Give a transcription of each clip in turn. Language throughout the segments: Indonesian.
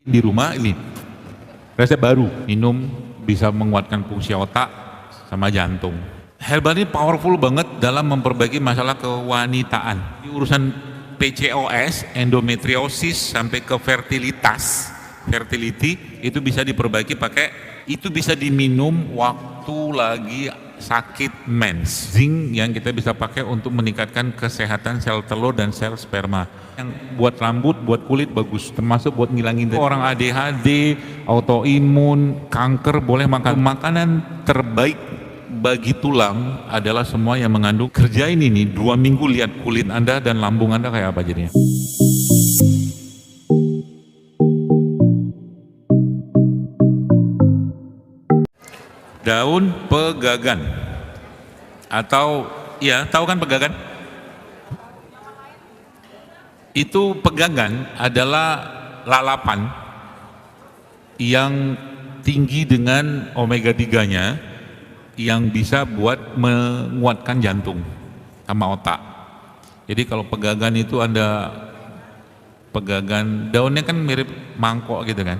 Di rumah ini resep baru, minum bisa menguatkan fungsi otak sama jantung. Herbal ini powerful banget dalam memperbaiki masalah kewanitaan. Di urusan PCOS, endometriosis sampai ke fertility itu bisa diperbaiki pakai, itu bisa diminum waktu lagi sakit mens. Zinc yang kita bisa pakai untuk meningkatkan kesehatan sel telur dan sel sperma. Yang buat rambut, buat kulit bagus, termasuk buat ngilangin orang ADHD, autoimun, kanker, boleh makan. Makanan terbaik bagi tulang adalah semua yang mengandung. Kerjain ini 2 minggu, lihat kulit Anda dan lambung Anda kayak apa jadinya. Daun pegagan, atau ya tahu kan pegagan? Itu pegagan adalah lalapan yang tinggi dengan omega 3-nya yang bisa buat menguatkan jantung sama otak. Jadi kalau pegagan itu Anda pegagan, daunnya kan mirip mangkok gitu kan,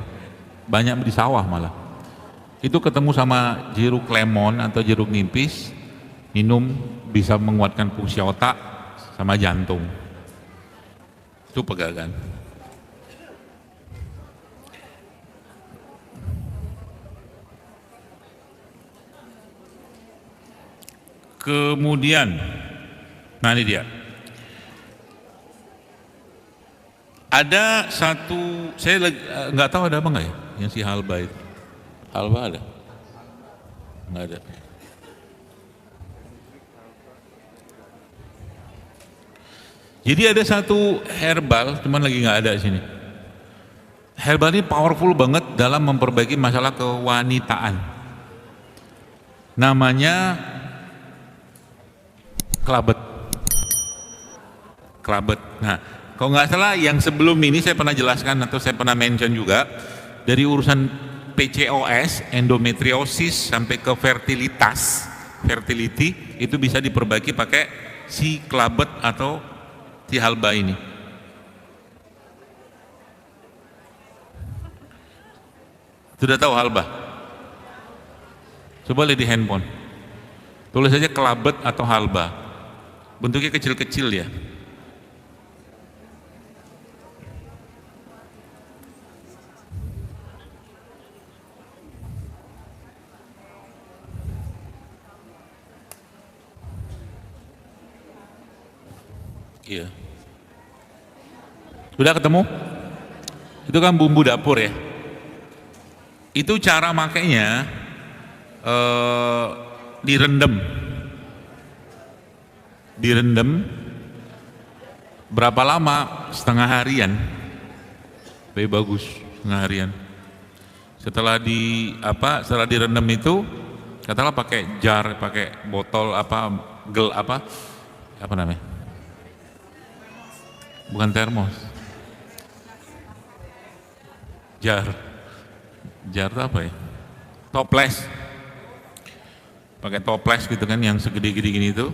banyak di sawah malah. Itu ketemu sama jeruk lemon atau jeruk nipis, minum bisa menguatkan fungsi otak sama jantung. Itu pegagan. Kemudian, nah ini dia. Ada satu, saya nggak tahu ada apa nggak ya, yang si halba itu. Halba ada? Nggak ada. Jadi ada satu herbal, cuman lagi nggak ada di sini. Herbal ini powerful banget dalam memperbaiki masalah kewanitaan. Namanya kelabet. Kelabet. Nah, kalau nggak salah yang sebelum ini saya pernah jelaskan atau saya pernah mention juga, dari urusan PCOS, endometriosis sampai ke fertility itu bisa diperbaiki pakai si kelabet atau si halba ini. Sudah tahu halba? Coba lihat di handphone. Tulis saja kelabet atau halba. Bentuknya kecil-kecil ya. Iya. Sudah ketemu? Itu kan bumbu dapur ya. Itu cara makainya direndam. Direndam berapa lama? Setengah harian. Lebih bagus setengah harian. Setelah setelah direndam itu, katakanlah pakai jar, pakai botol apa namanya? Bukan termos, jar itu apa ya, toples, pakai toples gitu kan yang segede-gede gini itu,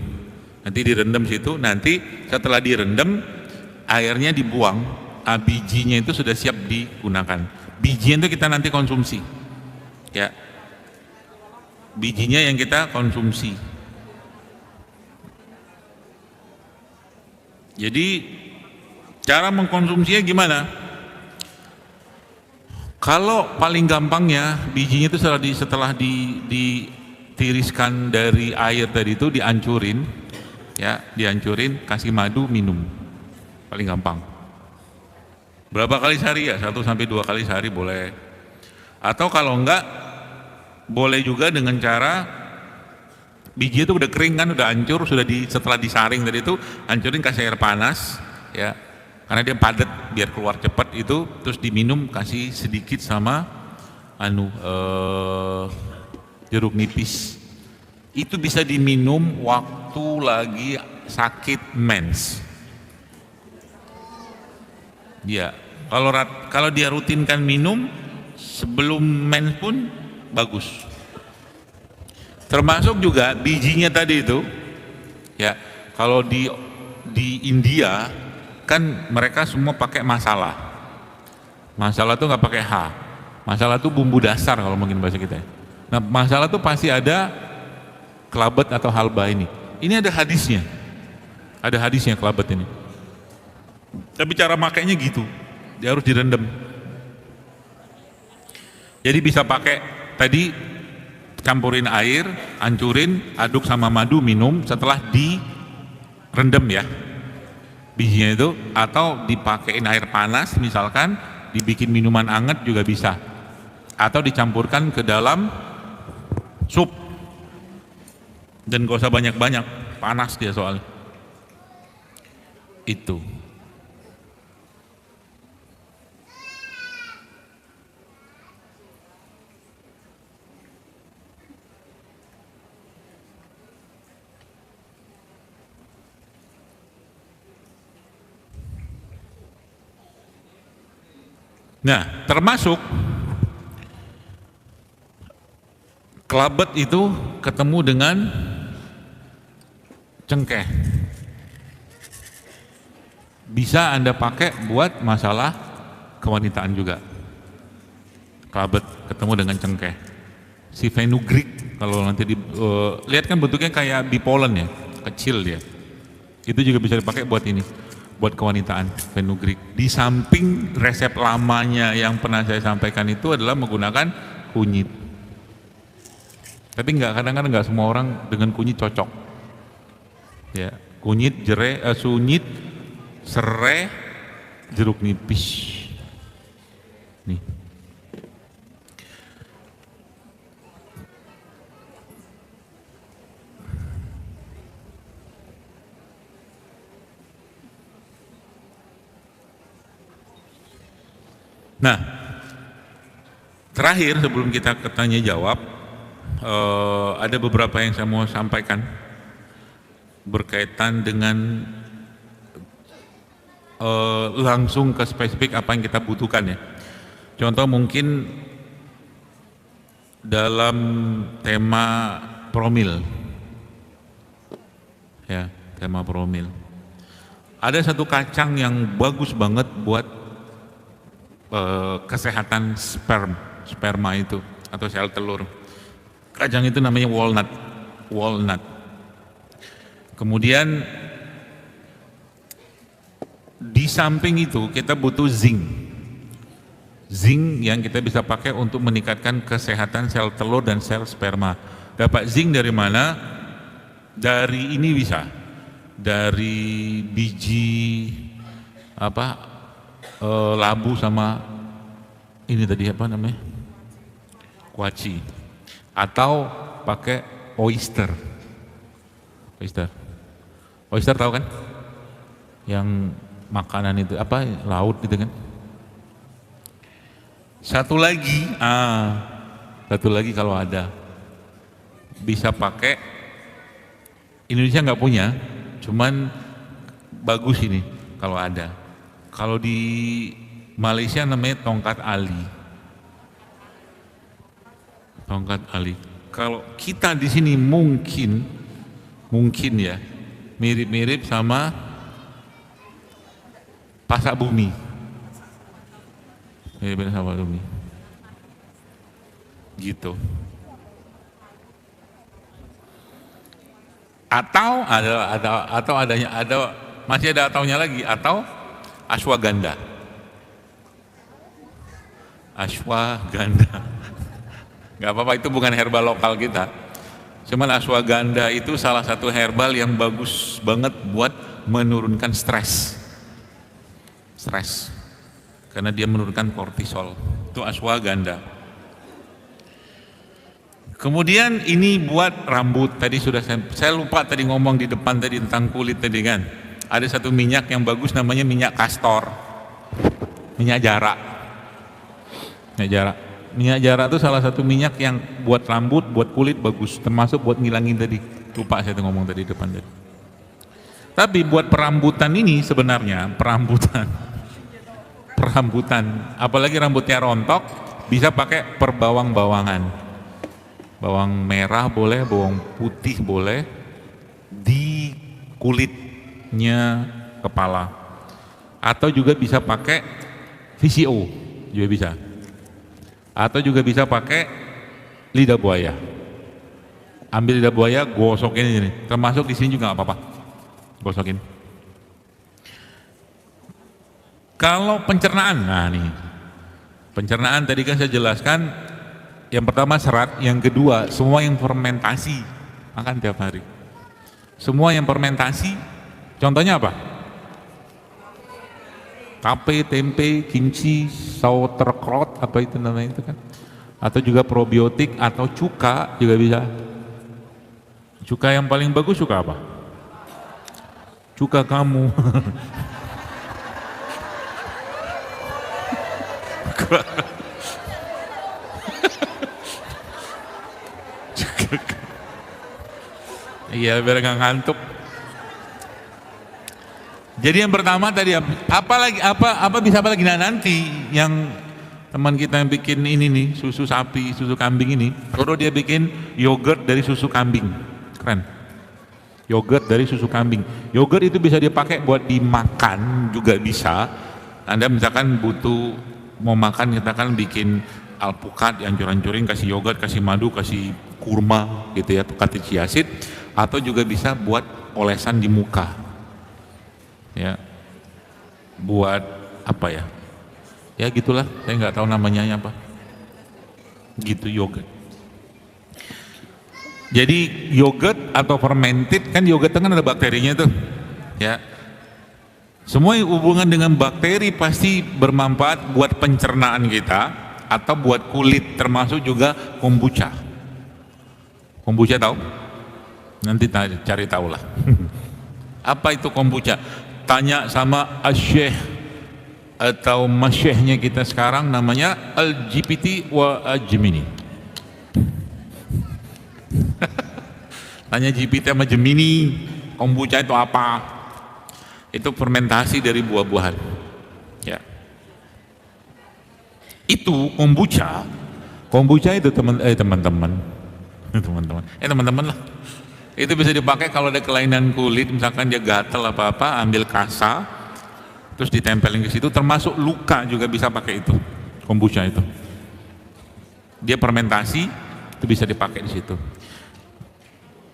nanti direndam situ, nanti setelah direndam airnya dibuang, bijinya itu sudah siap digunakan. Bijinya itu kita nanti konsumsi ya, bijinya yang kita konsumsi. Jadi cara mengkonsumsinya gimana? Kalau paling gampangnya bijinya itu setelah ditiriskan dari air tadi itu dihancurin, ya, dihancurin, kasih madu, minum. Paling gampang. Berapa kali sehari ya? 1 sampai 2 kali sehari boleh. Atau kalau enggak, boleh juga dengan cara biji itu udah kering kan, udah hancur, setelah disaring tadi itu, hancurin, kasih air panas, ya. Karena dia padat biar keluar cepat itu, terus diminum, kasih sedikit sama jeruk nipis. Itu bisa diminum waktu lagi sakit mens. Ya, kalau dia rutinkan minum sebelum mens pun bagus. Termasuk juga bijinya tadi itu, ya. Kalau di India kan mereka semua pakai masalah. Masalah tuh nggak pakai H. Masalah tuh bumbu dasar kalau mungkin bahasa kita. Nah, masalah tuh pasti ada kelabet atau halba ini. Ini ada hadisnya. Ada hadisnya kelabet ini. Tapi cara makainya gitu. Dia harus direndam. Jadi bisa pakai tadi campurin air, hancurin, aduk sama madu, minum setelah direndam ya bijinya itu, atau dipakein air panas misalkan, dibikin minuman anget juga bisa, atau dicampurkan ke dalam sup dan gak usah banyak-banyak, panas dia soalnya itu. Nah, termasuk kelabet itu ketemu dengan cengkeh. Bisa Anda pakai buat masalah kewanitaan juga. Kelabet ketemu dengan cengkeh. Si fenugreek kalau nanti lihat kan bentuknya kayak bipolen ya, kecil dia. Itu juga bisa dipakai buat ini, buat kewanitaan, fenugreek. Di samping resep lamanya yang pernah saya sampaikan itu adalah menggunakan kunyit. Tapi kadang-kadang nggak semua orang dengan kunyit cocok. Ya, kunyit, sunyit, serai, jeruk nipis. Nih. Nah, terakhir sebelum kita tanya jawab, ada beberapa yang saya mau sampaikan berkaitan dengan langsung ke spesifik apa yang kita butuhkan ya. Contoh mungkin dalam tema promil, ya tema promil. Ada satu kacang yang bagus banget buat kesehatan sperma itu atau sel telur. Kacang itu namanya walnut. Kemudian di samping itu kita butuh zinc yang kita bisa pakai untuk meningkatkan kesehatan sel telur dan sel sperma. Dapat zinc dari mana? Dari ini bisa, dari biji labu sama ini tadi apa namanya, kuaci, atau pakai oyster tahu kan, yang makanan itu apa, laut gitu kan. Satu lagi kalau ada bisa pakai, Indonesia nggak punya, cuman bagus ini kalau ada. Kalau di Malaysia namanya tongkat ali. Kalau kita di sini mungkin ya mirip-mirip sama pasak bumi. Mirip-mirip sama bumi. Gitu. Atau masih ada ataunya lagi, atau ashwagandha. Gak apa-apa, itu bukan herbal lokal kita. Cuman ashwagandha itu salah satu herbal yang bagus banget buat menurunkan stres. Karena dia menurunkan kortisol. Itu ashwagandha. Kemudian ini buat rambut. Tadi sudah saya lupa tadi ngomong di depan tadi tentang kulit tadi kan. Ada satu minyak yang bagus namanya minyak kastor. Minyak jarak. Minyak jarak itu salah satu minyak yang buat rambut, buat kulit bagus, termasuk buat ngilangin tadi. Lupa saya ngomong tadi di depan tadi. Tapi buat perambutan ini sebenarnya perambutan, apalagi rambutnya rontok, bisa pakai perbawang-bawangan. Bawang merah boleh, bawang putih boleh, di kulitnya kepala. Atau juga bisa pakai VCO. juga bisa. Atau juga bisa pakai lidah buaya. Ambil lidah buaya, gosokin ini. Termasuk di sini juga nggak apa-apa. Gosokin. Kalau pencernaan, nah nih. Pencernaan tadi kan saya jelaskan, yang pertama serat, yang kedua semua yang fermentasi, makan tiap hari. Semua yang fermentasi, contohnya apa? Tape, tempe, kimchi, sauerkraut, apa itu namanya itu kan? Atau juga probiotik atau cuka juga bisa. Cuka yang paling bagus cuka apa? Cuka kamu. Iya, biar nggak ngantuk. Jadi yang pertama tadi apa bisa apa lagi, nah nanti yang teman kita yang bikin ini nih, susu sapi, susu kambing ini, baru dia bikin yogurt dari susu kambing. Keren. Yogurt dari susu kambing. Yogurt itu bisa dipakai buat dimakan juga bisa. Anda misalkan butuh mau makan, kita kan bikin alpukat yang hancur-hancurin, kasih yogurt, kasih madu, kasih kurma gitu ya, cottage acid, atau juga bisa buat olesan di muka. Ya. Buat apa ya? Ya gitulah, saya nggak tahu namanya apa. Gitu yogurt. Jadi yogurt atau fermented, kan yogurt kan ada bakterinya tuh. Ya. Semua yang hubungan dengan bakteri pasti bermanfaat buat pencernaan kita atau buat kulit, termasuk juga kombucha. Kombucha tahu? Nanti cari tahu lah. Apa itu kombucha? Tanya sama asyikh atau masyikhnya kita sekarang, namanya LGBT wa Gemini. Tanya GPT sama Gemini, kombucha itu apa? Itu fermentasi dari buah-buahan. Ya. Itu kombucha. Kombucha itu teman-teman lah. Itu bisa dipakai kalau ada kelainan kulit, misalkan dia gatal apa-apa, ambil kasa, terus ditempelin ke situ, termasuk luka juga bisa pakai itu, kombucha itu. Dia fermentasi, itu bisa dipakai di situ.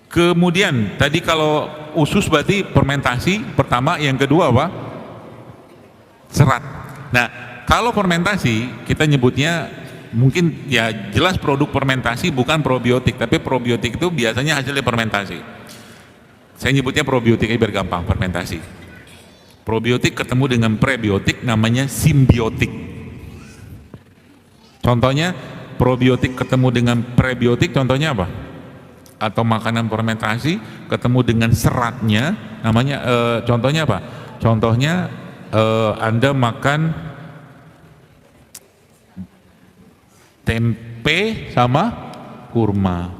Kemudian tadi kalau usus berarti fermentasi pertama, yang kedua apa? Serat. Nah, kalau fermentasi kita nyebutnya mungkin ya jelas produk fermentasi bukan probiotik, tapi probiotik itu biasanya hasilnya fermentasi. Saya nyebutnya probiotik biar gampang, fermentasi. Probiotik ketemu dengan prebiotik namanya simbiotik. Contohnya probiotik ketemu dengan prebiotik, contohnya apa? Atau makanan fermentasi ketemu dengan seratnya namanya contohnya apa? Contohnya Anda makan tempe sama kurma.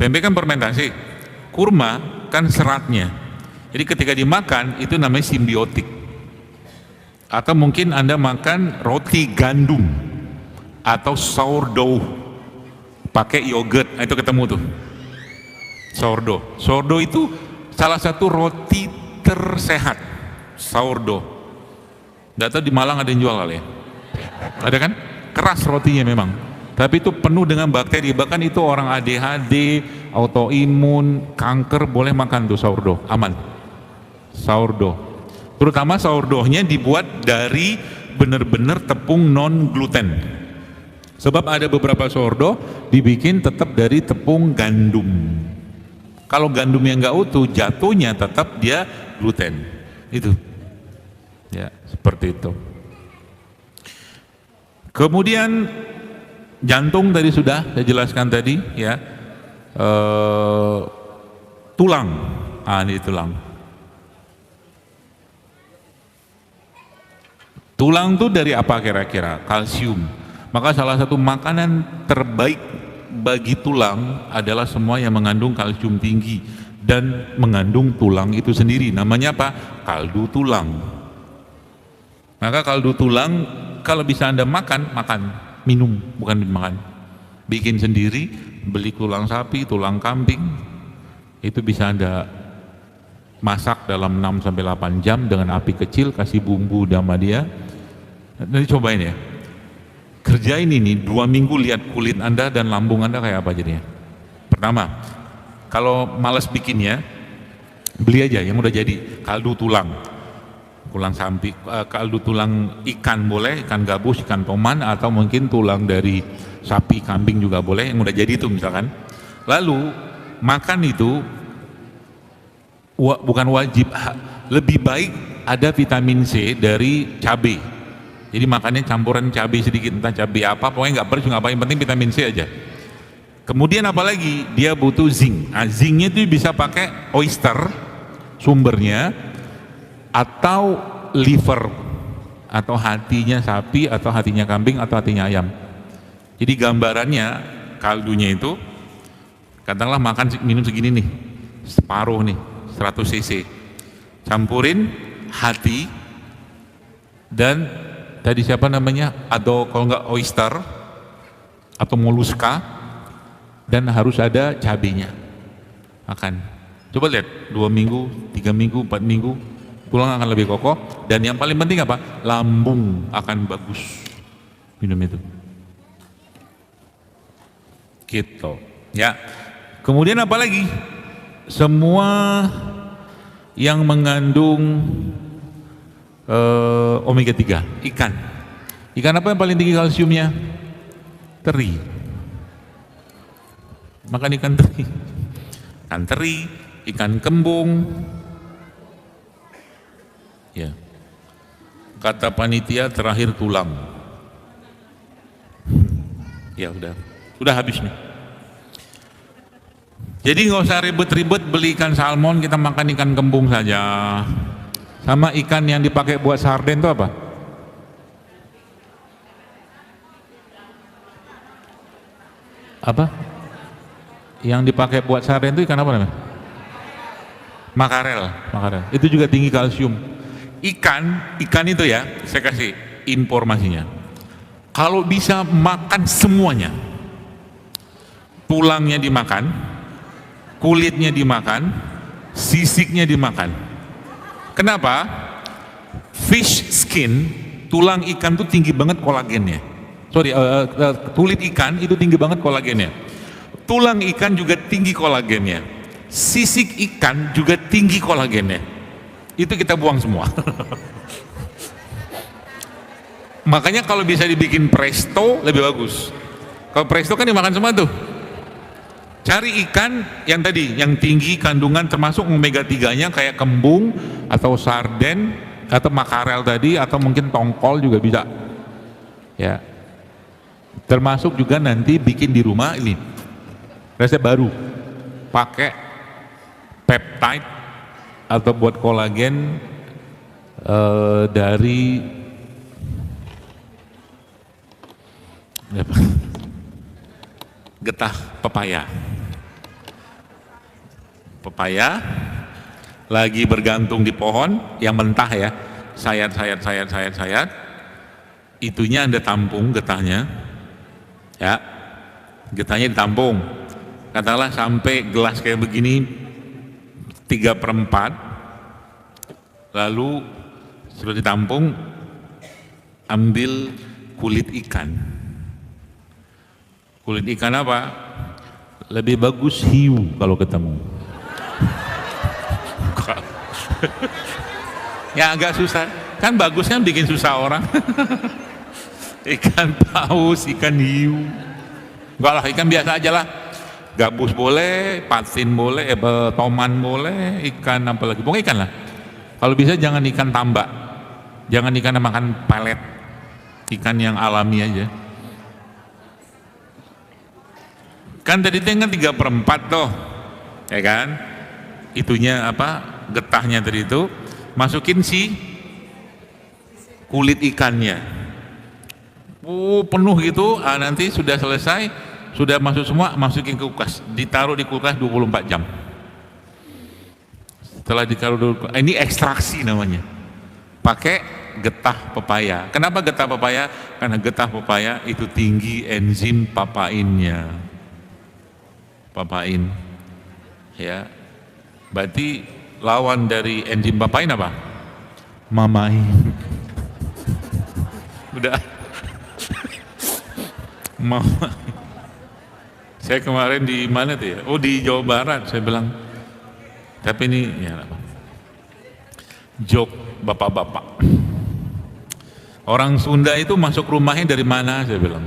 Tempe kan fermentasi, kurma kan seratnya. Jadi ketika dimakan itu namanya simbiotik. Atau mungkin Anda makan roti gandum atau sourdough pakai yogurt, itu ketemu tuh sourdough. Sourdough itu salah satu roti tersehat, sourdough. Nggak tahu di Malang ada yang jual kali ya? Ada kan? Keras rotinya memang, tapi itu penuh dengan bakteri. Bahkan itu orang ADHD, autoimun, kanker boleh makan tuh sourdough, aman. Sourdough, terutama sourdoughnya dibuat dari benar-benar tepung non gluten. Sebab ada beberapa sourdough dibikin tetap dari tepung gandum. Kalau gandum yang nggak utuh, jatuhnya tetap dia gluten. Itu, ya seperti itu. Kemudian jantung tadi sudah saya jelaskan tadi, ya. Tulang, ini tulang. Tulang tuh dari apa kira-kira? Kalsium. Maka salah satu makanan terbaik bagi tulang adalah semua yang mengandung kalsium tinggi dan mengandung tulang itu sendiri. Namanya apa? Kaldu tulang. Maka kaldu tulang kalau bisa Anda makan, minum, bukan makan. Bikin sendiri, beli tulang sapi, tulang kambing, itu bisa Anda masak dalam 6-8 jam dengan api kecil, kasih bumbu sama dia, Nanti cobain ya. Kerjain ini 2 minggu, lihat kulit Anda dan lambung Anda kayak apa jadinya. Pertama, kalau malas bikinnya, beli aja yang udah jadi kaldu tulang sapi, kaldu tulang ikan boleh, ikan gabus, ikan toman, atau mungkin tulang dari sapi, kambing juga boleh yang udah jadi itu misalkan. Lalu makan itu bukan wajib, lebih baik ada vitamin C dari cabai. Jadi makannya campuran cabai sedikit, entah cabai apa, pokoknya nggak perlu apa, yang penting vitamin C aja. Kemudian apalagi dia butuh zinc. Nah, zincnya itu bisa pakai oyster sumbernya, atau liver, atau hatinya sapi, atau hatinya kambing, atau hatinya ayam. Jadi gambarannya kaldunya itu, katakanlah makan minum segini nih, separuh nih, 100 cc, campurin hati dan tadi siapa namanya, atau kalau nggak oyster atau moluska, dan harus ada cabenya. Makan, coba lihat 2 minggu, 3 minggu, 4 minggu, tulang akan lebih kokoh, dan yang paling penting apa, lambung akan bagus minum itu gitu ya. Kemudian apa lagi, semua yang mengandung omega 3, ikan apa yang paling tinggi kalsiumnya? Teri. Makan ikan teri, ikan kembung ya. Kata panitia terakhir tulang ya. Udah habis nih. Jadi nggak usah ribet-ribet beli ikan salmon, kita makan ikan kembung saja. Sama ikan yang dipakai buat sarden itu apa? Apa? Yang dipakai buat sarden itu ikan apa namanya? Makarel. Itu juga tinggi kalsium. Ikan itu ya, saya kasih informasinya. Kalau bisa makan semuanya, tulangnya dimakan, kulitnya dimakan, sisiknya dimakan. Kenapa? Fish skin, tulang ikan itu tinggi banget kolagennya. Kulit ikan itu tinggi banget kolagennya. Tulang ikan juga tinggi kolagennya. Sisik ikan juga tinggi kolagennya. Itu kita buang semua. Makanya kalau bisa dibikin presto lebih bagus. Kalau presto kan dimakan semua tuh. Cari ikan yang tadi, yang tinggi kandungan termasuk omega 3-nya kayak kembung atau sarden atau makarel tadi, atau mungkin tongkol juga bisa. Ya. Termasuk juga nanti bikin di rumah ini resep baru. Pakai peptide atau buat kolagen dari getah pepaya lagi bergantung di pohon yang mentah ya, sayat, itunya Anda tampung getahnya ya, getahnya ditampung, katakanlah sampai gelas kayak begini 3/4, lalu sudah ditampung, ambil kulit ikan apa? Lebih bagus hiu kalau ketemu. Ya agak susah, kan bagusnya bikin susah orang. Ikan paus, ikan hiu, enggak lah, ikan biasa aja lah. Gabus boleh, patin boleh, toman boleh, ikan apa lagi, pokoknya ikan lah. Kalau bisa jangan ikan tambak, jangan ikan yang makan pelet, ikan yang alami aja. Kan tadi kan 3/4 toh, ya kan? Itunya apa? Getahnya tadi itu, masukin si kulit ikannya. Penuh gitu, nanti sudah selesai, sudah masuk semua, masukin ke kulkas, ditaruh di kulkas 24 jam. Setelah ditaruh, ini ekstraksi namanya. Pakai getah pepaya. Kenapa getah pepaya? Karena getah pepaya itu tinggi enzim papainnya. Papain, ya. Berarti lawan dari enzim papain apa? Mamain. Udah. Mau. Saya kemarin di mana tuh ya? Oh, di Jawa Barat. Saya bilang, tapi ini ya apa? Jok bapak-bapak. Orang Sunda itu masuk rumahnya dari mana? Saya bilang.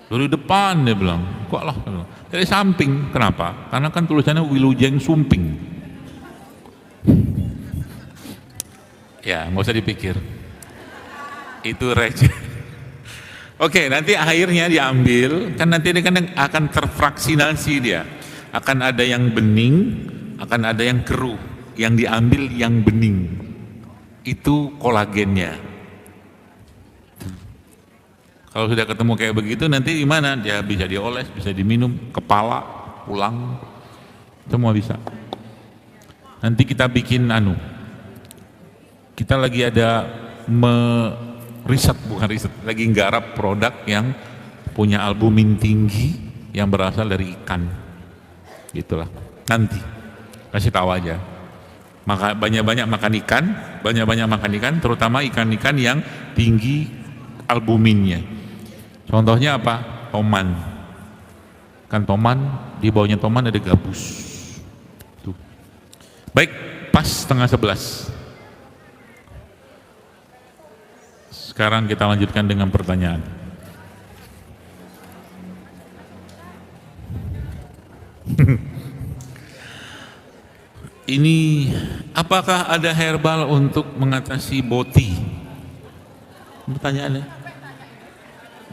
Dari depan, dia bilang. Kok lah? Dari samping. Kenapa? Karena kan tulisannya Wilujeng Sumping. Ya, nggak usah dipikir. Itu receh. Oke, nanti akhirnya diambil, kan nanti ini kan akan terfraksinasi dia. Akan ada yang bening, akan ada yang keruh. Yang diambil yang bening. Itu kolagennya. Kalau sudah ketemu kayak begitu, nanti gimana? Dia bisa dioles, bisa diminum, kepala, tulang, semua bisa. Nanti kita bikin kita lagi ada lagi nggarap produk yang punya albumin tinggi yang berasal dari ikan, gitulah. Nanti kasih tahu aja. Maka banyak-banyak makan ikan, terutama ikan-ikan yang tinggi albuminnya. Contohnya apa? Toman. Kan toman, di bawahnya toman ada gabus. Tuh. Baik, pas 10:30. Sekarang kita lanjutkan dengan pertanyaan. Ini, apakah ada herbal untuk mengatasi boti? Pertanyaannya.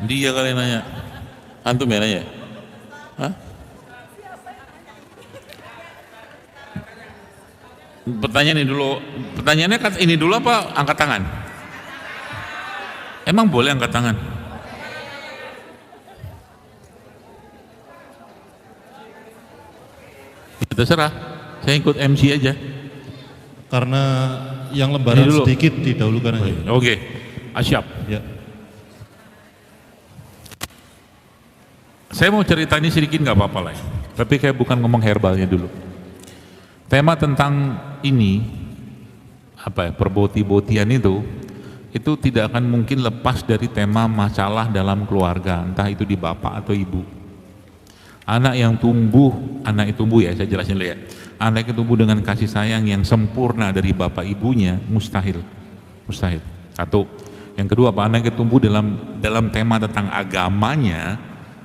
Dia kali nanya. Antum ya nanya? Hah? Pertanyaan ini dulu. Pertanyaannya ini dulu apa angkat tangan? Emang boleh angkat tangan? Terserah, saya ikut MC aja. Karena yang lembaran sedikit didahulukan aja. Oke, asyap. Ya. Saya mau cerita ini sedikit nggak apa-apa lah, tapi kayak bukan ngomong herbalnya dulu. Tema tentang ini, perboti-botian itu tidak akan mungkin lepas dari tema masalah dalam keluarga, entah itu di bapak atau ibu. Anak yang tumbuh ya, saya jelasin dulu ya. Anak yang tumbuh dengan kasih sayang yang sempurna dari bapak ibunya mustahil. Satu. Yang kedua, anak yang tumbuh dalam tema tentang agamanya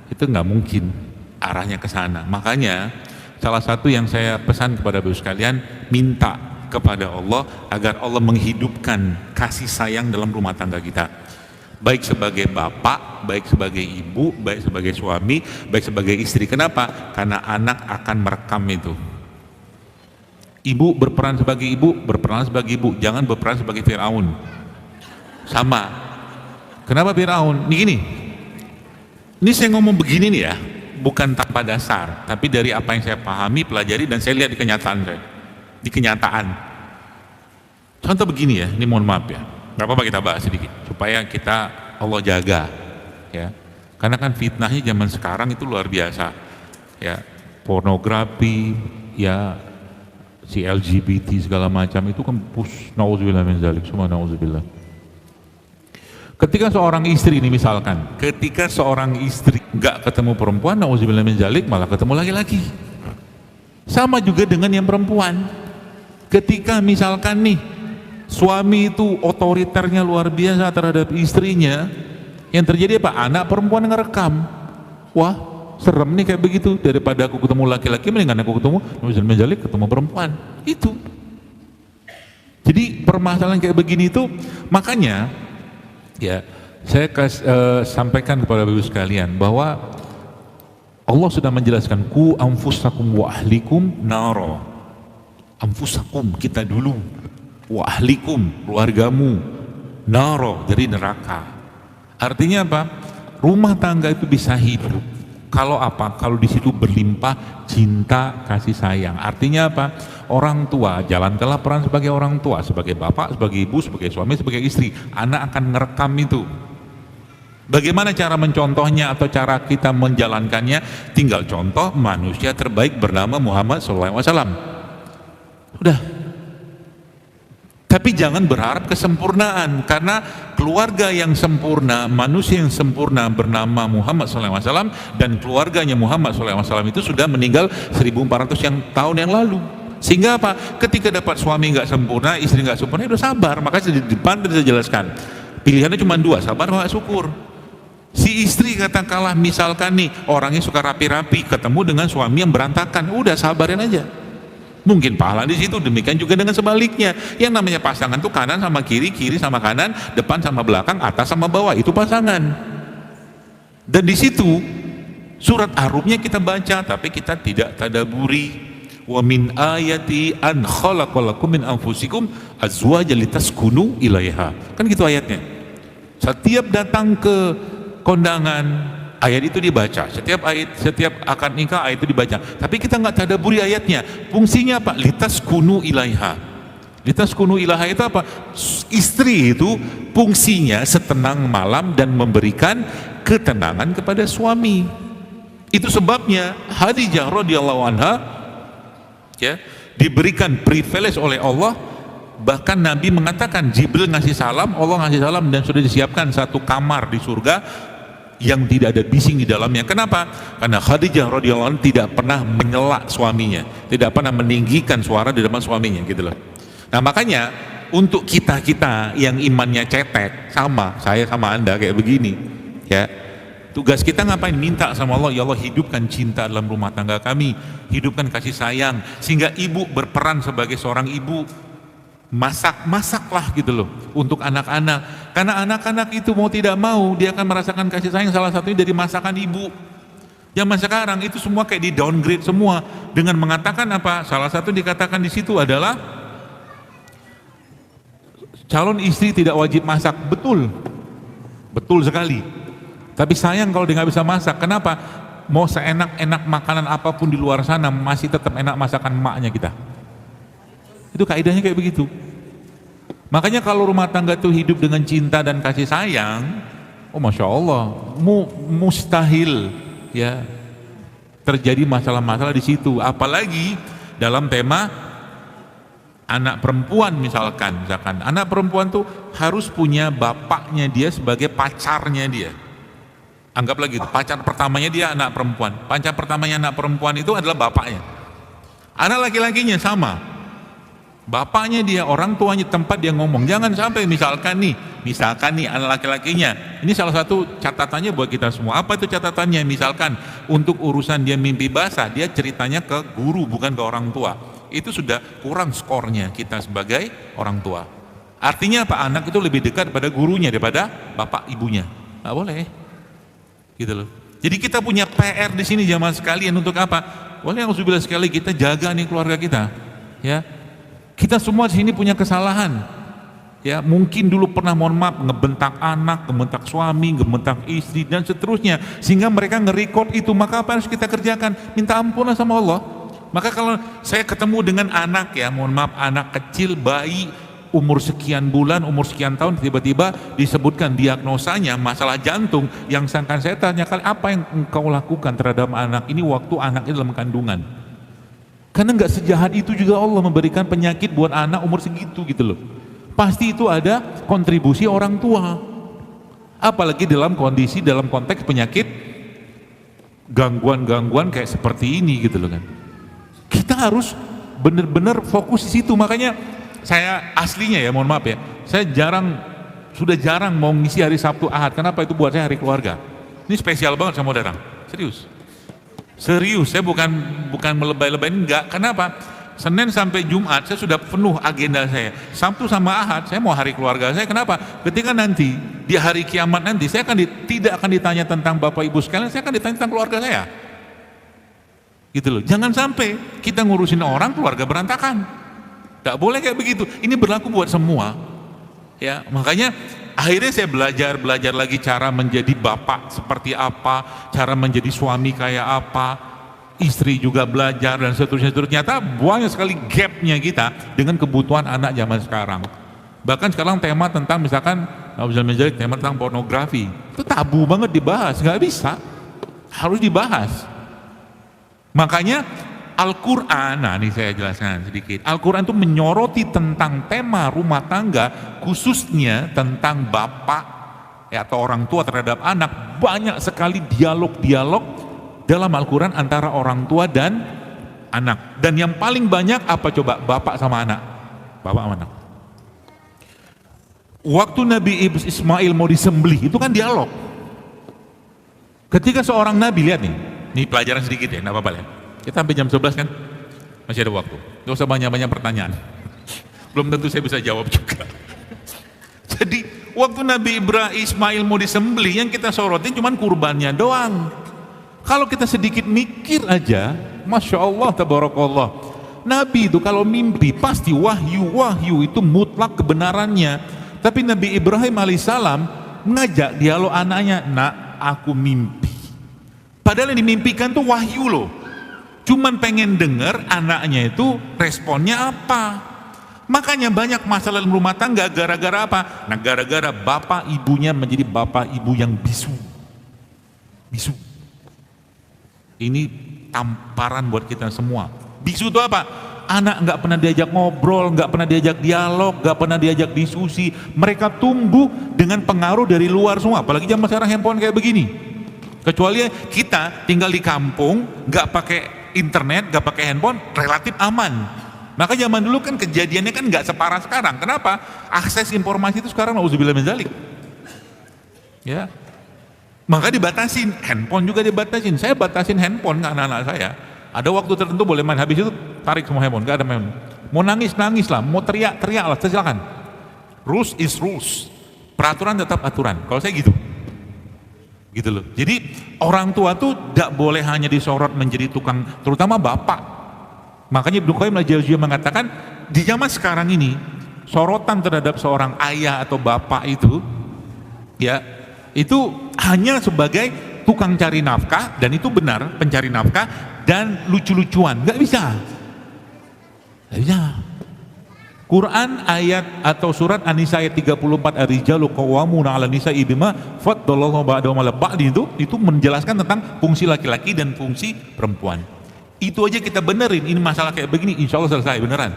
itu nggak mungkin arahnya ke sana. Makanya salah satu yang saya pesan kepada Bapak sekalian, minta kepada Allah agar Allah menghidupkan kasih sayang dalam rumah tangga kita, baik sebagai bapak, baik sebagai ibu, baik sebagai suami, baik sebagai istri. Kenapa? Karena anak akan merekam itu. Ibu berperan sebagai ibu, jangan berperan sebagai Firaun. Sama. Kenapa Firaun? Ini saya ngomong begini nih ya, bukan tanpa dasar, tapi dari apa yang saya pahami, pelajari, dan saya lihat di kenyataan. Contoh begini ya, ini mohon maaf ya, nggak apa-apa kita bahas sedikit supaya kita Allah jaga ya, karena kan fitnahnya zaman sekarang itu luar biasa ya, pornografi ya, si LGBT segala macam itu kan nauzubillah min zalik, semua nauzubillah. Ketika seorang istri ini misalkan, ketika seorang istri nggak ketemu perempuan, nauzubillah min zalik, malah ketemu laki-laki. Sama juga dengan yang perempuan. Ketika misalkan nih suami itu otoriternya luar biasa terhadap istrinya, yang terjadi apa? Anak perempuan ngerekam. Wah, serem nih kayak begitu. Daripada aku ketemu laki-laki, mendingan aku ketemu nauzubillah min zalik, ketemu perempuan. Itu. Jadi permasalahan kayak begini itu, makanya ya, saya sampaikan kepada Bapak sekalian bahwa Allah sudah menjelaskan ku anfusakum wa ahlikum naro. Anfusakum, kita dulu, wa ahlikum, keluargamu, naro, dari neraka. Artinya apa? Rumah tangga itu bisa hidup kalau kalau di situ berlimpah cinta kasih sayang. Artinya apa? Orang tua jalankanlah peran sebagai orang tua, sebagai bapak, sebagai ibu, sebagai suami, sebagai istri. Anak akan ngerekam itu. Bagaimana cara mencontohnya atau cara kita menjalankannya? Tinggal contoh manusia terbaik bernama Muhammad SAW. Udah. Tapi jangan berharap kesempurnaan, karena keluarga yang sempurna, manusia yang sempurna bernama Muhammad SAW, dan keluarganya Muhammad SAW itu sudah meninggal 1400 tahun yang lalu. Sehingga apa? Ketika dapat suami nggak sempurna, istri nggak sempurna, udah sabar. Makanya di depan saya jelaskan, pilihannya cuma dua, sabar atau syukur. Si istri katakanlah misalkan nih orangnya suka rapi-rapi, ketemu dengan suami yang berantakan, udah sabarin aja. Mungkin pahala di situ. Demikian juga dengan sebaliknya. Yang namanya pasangan tuh kanan sama kiri, kiri sama kanan, depan sama belakang, atas sama bawah, itu pasangan. Dan di situ surat Ar-Rumnya kita baca, tapi kita tidak tadaburi. Wa min ayati an khalaqalakum min anfusikum azwajan litaskunu ilaiha. Kan gitu ayatnya. Setiap datang ke kondangan, ayat itu dibaca. Setiap akad nikah ayat itu dibaca. Tapi kita nggak tadaburi ayatnya. Fungsinya apa? Litaskunu ilaiha. Litaskunu ilaiha itu apa? Istri itu fungsinya setenang malam dan memberikan ketenangan kepada suami. Itu sebabnya Khadijah radhiyallahu anha ya diberikan privilege oleh Allah. Bahkan Nabi mengatakan, Jibril ngasih salam, Allah ngasih salam, dan sudah disiapkan satu kamar di surga yang tidak ada bising di dalamnya. Kenapa? Karena Khadijah radhiyallahu anha tidak pernah menyela suaminya, tidak pernah meninggikan suara di depan suaminya, gitu loh. Nah makanya untuk kita yang imannya cetek, sama saya sama anda kayak begini, ya tugas kita ngapain? Minta sama Allah, ya Allah hidupkan cinta dalam rumah tangga kami, hidupkan kasih sayang, sehingga ibu berperan sebagai seorang ibu. Masaklah gitu loh untuk anak-anak, karena anak-anak itu mau tidak mau dia akan merasakan kasih sayang, salah satunya dari masakan ibu. Zaman sekarang itu semua kayak di downgrade semua dengan mengatakan apa? Salah satu dikatakan di situ adalah calon istri tidak wajib masak. Betul sekali. Tapi sayang kalau dia nggak bisa masak. Kenapa? Mau seenak-enak makanan apapun di luar sana masih tetap enak masakan emaknya kita. Itu kaidahnya kayak begitu. Makanya kalau rumah tangga itu hidup dengan cinta dan kasih sayang, oh masya Allah, mustahil ya terjadi masalah-masalah di situ. Apalagi dalam tema anak perempuan misalkan anak perempuan tuh harus punya bapaknya dia sebagai pacarnya dia. Anggaplah gitu, pacar pertamanya dia anak perempuan. Pacar pertamanya anak perempuan itu adalah bapaknya. Anak laki-lakinya sama. Bapaknya dia, orang tuanya, tempat dia ngomong. Jangan sampai misalkan nih anak laki-lakinya, ini salah satu catatannya buat kita semua. Apa itu catatannya? Misalkan untuk urusan dia mimpi basah, dia ceritanya ke guru bukan ke orang tua. Itu sudah kurang skornya kita sebagai orang tua. Artinya apa? Anak itu lebih dekat pada gurunya daripada bapak ibunya. Nggak boleh gitu loh. Jadi kita punya PR di sini jamaah sekalian. Untuk apa? Boleh alhamdulillah sekali kita jaga nih keluarga kita, ya. Kita semua di sini punya kesalahan, ya mungkin dulu pernah mohon maaf ngebentak anak, ngebentak suami, ngebentak istri dan seterusnya, sehingga mereka nge-record itu. Maka apa harus kita kerjakan? Minta ampunan sama Allah. Maka kalau saya ketemu dengan anak, ya mohon maaf anak kecil, bayi umur sekian bulan, umur sekian tahun, tiba-tiba disebutkan diagnosanya masalah jantung, yang sangkan saya tanya kali apa yang engkau lakukan terhadap anak ini waktu anaknya dalam kandungan? Karena nggak sejahat itu juga Allah memberikan penyakit buat anak umur segitu gitu loh. Pasti itu ada kontribusi orang tua. Apalagi dalam konteks penyakit gangguan-gangguan kayak seperti ini gitu loh kan. Kita harus benar-benar fokus di situ. Makanya saya aslinya ya mohon maaf ya, saya sudah jarang mau ngisi hari Sabtu Ahad. Kenapa? Itu buat saya hari keluarga. Ini spesial banget sama saudara. Serius, saya bukan melebay-lebayin, enggak. Kenapa? Senin sampai Jumat saya sudah penuh agenda saya. Sabtu sama Ahad saya mau hari keluarga saya. Kenapa? Ketika nanti di hari kiamat nanti saya tidak akan ditanya tentang Bapak Ibu sekalian, saya akan ditanya tentang keluarga saya. Gitu loh. Jangan sampai kita ngurusin orang keluarga berantakan. Enggak boleh kayak begitu. Ini berlaku buat semua. Ya, makanya akhirnya saya belajar lagi cara menjadi bapak seperti apa, cara menjadi suami kayak apa, istri juga belajar dan seterusnya. Ternyata banyak sekali gapnya kita dengan kebutuhan anak zaman sekarang. Bahkan sekarang tema tentang misalkan tema tentang pornografi itu tabu banget dibahas, nggak bisa, harus dibahas. Makanya Al-Quran, nah ini saya jelaskan sedikit. Al-Quran itu menyoroti tentang tema rumah tangga, khususnya tentang bapak atau orang tua terhadap anak. Banyak sekali dialog-dialog dalam Al-Quran antara orang tua dan anak. Dan yang paling banyak apa coba? Bapak sama anak. Bapak sama anak. Waktu Nabi Ismail mau disembelih, itu kan dialog. Ketika seorang nabi, lihat nih, ini pelajaran sedikit ya, enggak apa-apa ya. Kita sampai jam 11 kan? Masih ada waktu. Gak usah banyak-banyak pertanyaan. Belum tentu saya bisa jawab juga. Jadi, waktu Nabi Ismail mau disembelih, yang kita sorotin cuma kurbannya doang. Kalau kita sedikit mikir aja, Masya Allah, tabarakallah. Nabi itu kalau mimpi, pasti wahyu itu mutlak kebenarannya. Tapi Nabi Ibrahim alaihissalam ngajak dialog anaknya, nak, aku mimpi. Padahal yang dimimpikan tuh wahyu loh. Cuman pengen dengar anaknya itu responnya apa. Makanya banyak masalah dalam rumah tangga gara-gara apa? Nah, gara-gara bapak ibunya menjadi bapak ibu yang bisu. Bisu. Ini tamparan buat kita semua. Bisu itu apa? Anak nggak pernah diajak ngobrol, nggak pernah diajak dialog, nggak pernah diajak diskusi. Mereka tumbuh dengan pengaruh dari luar semua. Apalagi zaman sekarang handphone kayak begini. Kecuali kita tinggal di kampung, nggak pakai internet, nggak pakai handphone, relatif aman. Maka zaman dulu kan kejadiannya kan nggak separah sekarang. Kenapa? Akses informasi itu sekarang nauzubillah min dzalik. Ya, maka dibatasin, handphone juga dibatasin. Saya batasin handphone ke anak-anak saya. Ada waktu tertentu boleh main, habis itu tarik semua handphone, nggak ada main. Mau nangis nangis lah, mau teriak teriak lah, silakan. Rules is rules. Peraturan tetap aturan. Kalau saya gitu. Gitu loh. Jadi orang tua tuh tidak boleh hanya disorot menjadi tukang, terutama bapak. Makanya Ibnu Qayyim al-Jauziyah mengatakan di zaman sekarang ini sorotan terhadap seorang ayah atau bapak itu ya itu hanya sebagai tukang cari nafkah, dan itu benar, pencari nafkah dan lucu-lucuan. Nggak bisa. Nggak bisa. Quran ayat atau surat An-Nisa ayat 34, ar-rijalu qawwamuna 'alan nisa'i bima faddallallahu ba'dahum 'ala ba'din, itu menjelaskan tentang fungsi laki-laki dan fungsi perempuan. Itu aja kita benerin, ini masalah kayak begini insya Allah selesai beneran.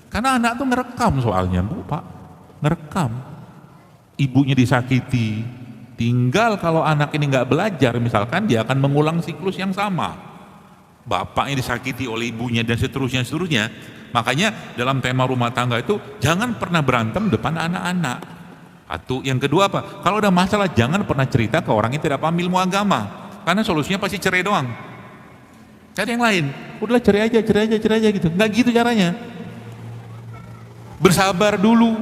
Karena anak tuh ngerekam soalnya, Bu, Pak. Ngerekam. Ibunya disakiti. Tinggal kalau anak ini nggak belajar, misalkan dia akan mengulang siklus yang sama. Bapaknya disakiti oleh ibunya dan seterusnya. Makanya dalam tema rumah tangga itu jangan pernah berantem depan anak-anak. Atau yang kedua apa? Kalau ada masalah jangan pernah cerita ke orang yang tidak paham ilmu agama, karena solusinya pasti cerai doang. Cari yang lain. Udahlah cerai aja gitu. Nggak gitu caranya. Bersabar dulu,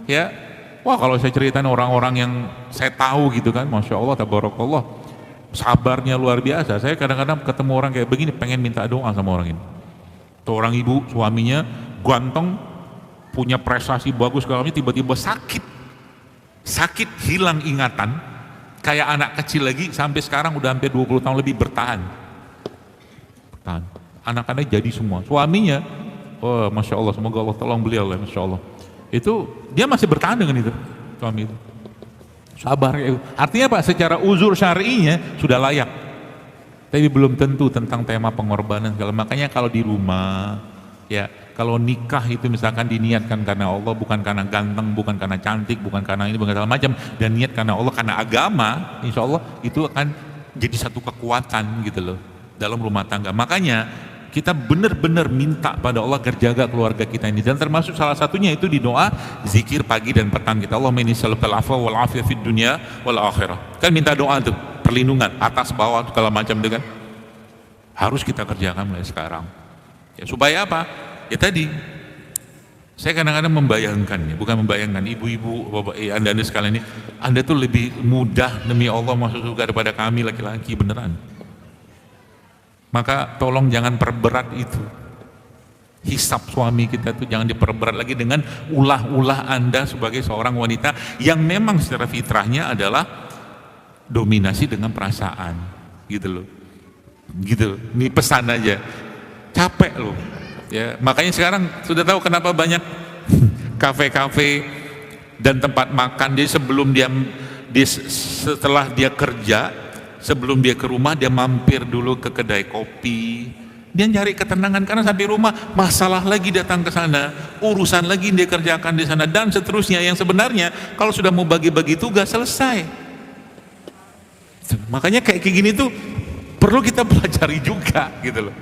ya. Wah, kalau saya ceritain orang-orang yang saya tahu gitu kan, Masya Allah, tabarakallah, sabarnya luar biasa. Saya kadang-kadang ketemu orang kayak begini, pengen minta doa sama orang ini. Seorang ibu, suaminya ganteng, punya prestasi bagus, tiba-tiba sakit, hilang ingatan, kayak anak kecil lagi, sampai sekarang udah hampir 20 tahun lebih bertahan. Anak-anaknya jadi semua. Suaminya, oh Masya Allah, semoga Allah tolong beliau, Masya Allah. Itu dia masih bertahan dengan itu, suami itu. Sabar. Artinya apa? Secara uzur syar'inya sudah layak. Tapi belum tentu tentang tema pengorbanan segala. Makanya kalau di rumah, ya kalau nikah itu misalkan diniatkan karena Allah, bukan karena ganteng, bukan karena cantik, bukan karena ini, bukan segala macam, dan niat karena Allah, karena agama, insya Allah itu akan jadi satu kekuatan gitu loh dalam rumah tangga. Makanya kita benar-benar minta pada Allah agar jaga keluarga kita ini, dan termasuk salah satunya itu di doa zikir pagi dan petang kita. Allahumma inni as'alukal afwa wal afiyah fid dunya wal akhirah. Kan minta doa tuh, perlindungan atas bawah segala macam itu kan harus kita kerjakan mulai sekarang. Ya supaya apa? Ya tadi saya kadang-kadang membayangkan, ya, bukan membayangkan, ibu-ibu, bapak, anda sekalian ini, anda tuh lebih mudah demi Allah masuk surga daripada kami laki-laki, beneran. Maka tolong jangan perberat itu. Hisab suami kita tuh jangan diperberat lagi dengan ulah-ulah anda sebagai seorang wanita yang memang secara fitrahnya adalah dominasi dengan perasaan, gitu loh. Gitu. Ini pesan aja. Capek loh. Ya, makanya sekarang sudah tahu kenapa banyak kafe-kafe dan tempat makan. Jadi sebelum setelah dia kerja, sebelum dia ke rumah, dia mampir dulu ke kedai kopi, Dia cari ketenangan karena sampai rumah masalah lagi datang ke sana, urusan lagi dia kerjakan di sana dan seterusnya, yang sebenarnya kalau sudah mau bagi-bagi tugas selesai. Makanya kayak gini tuh perlu kita pelajari juga gitu loh.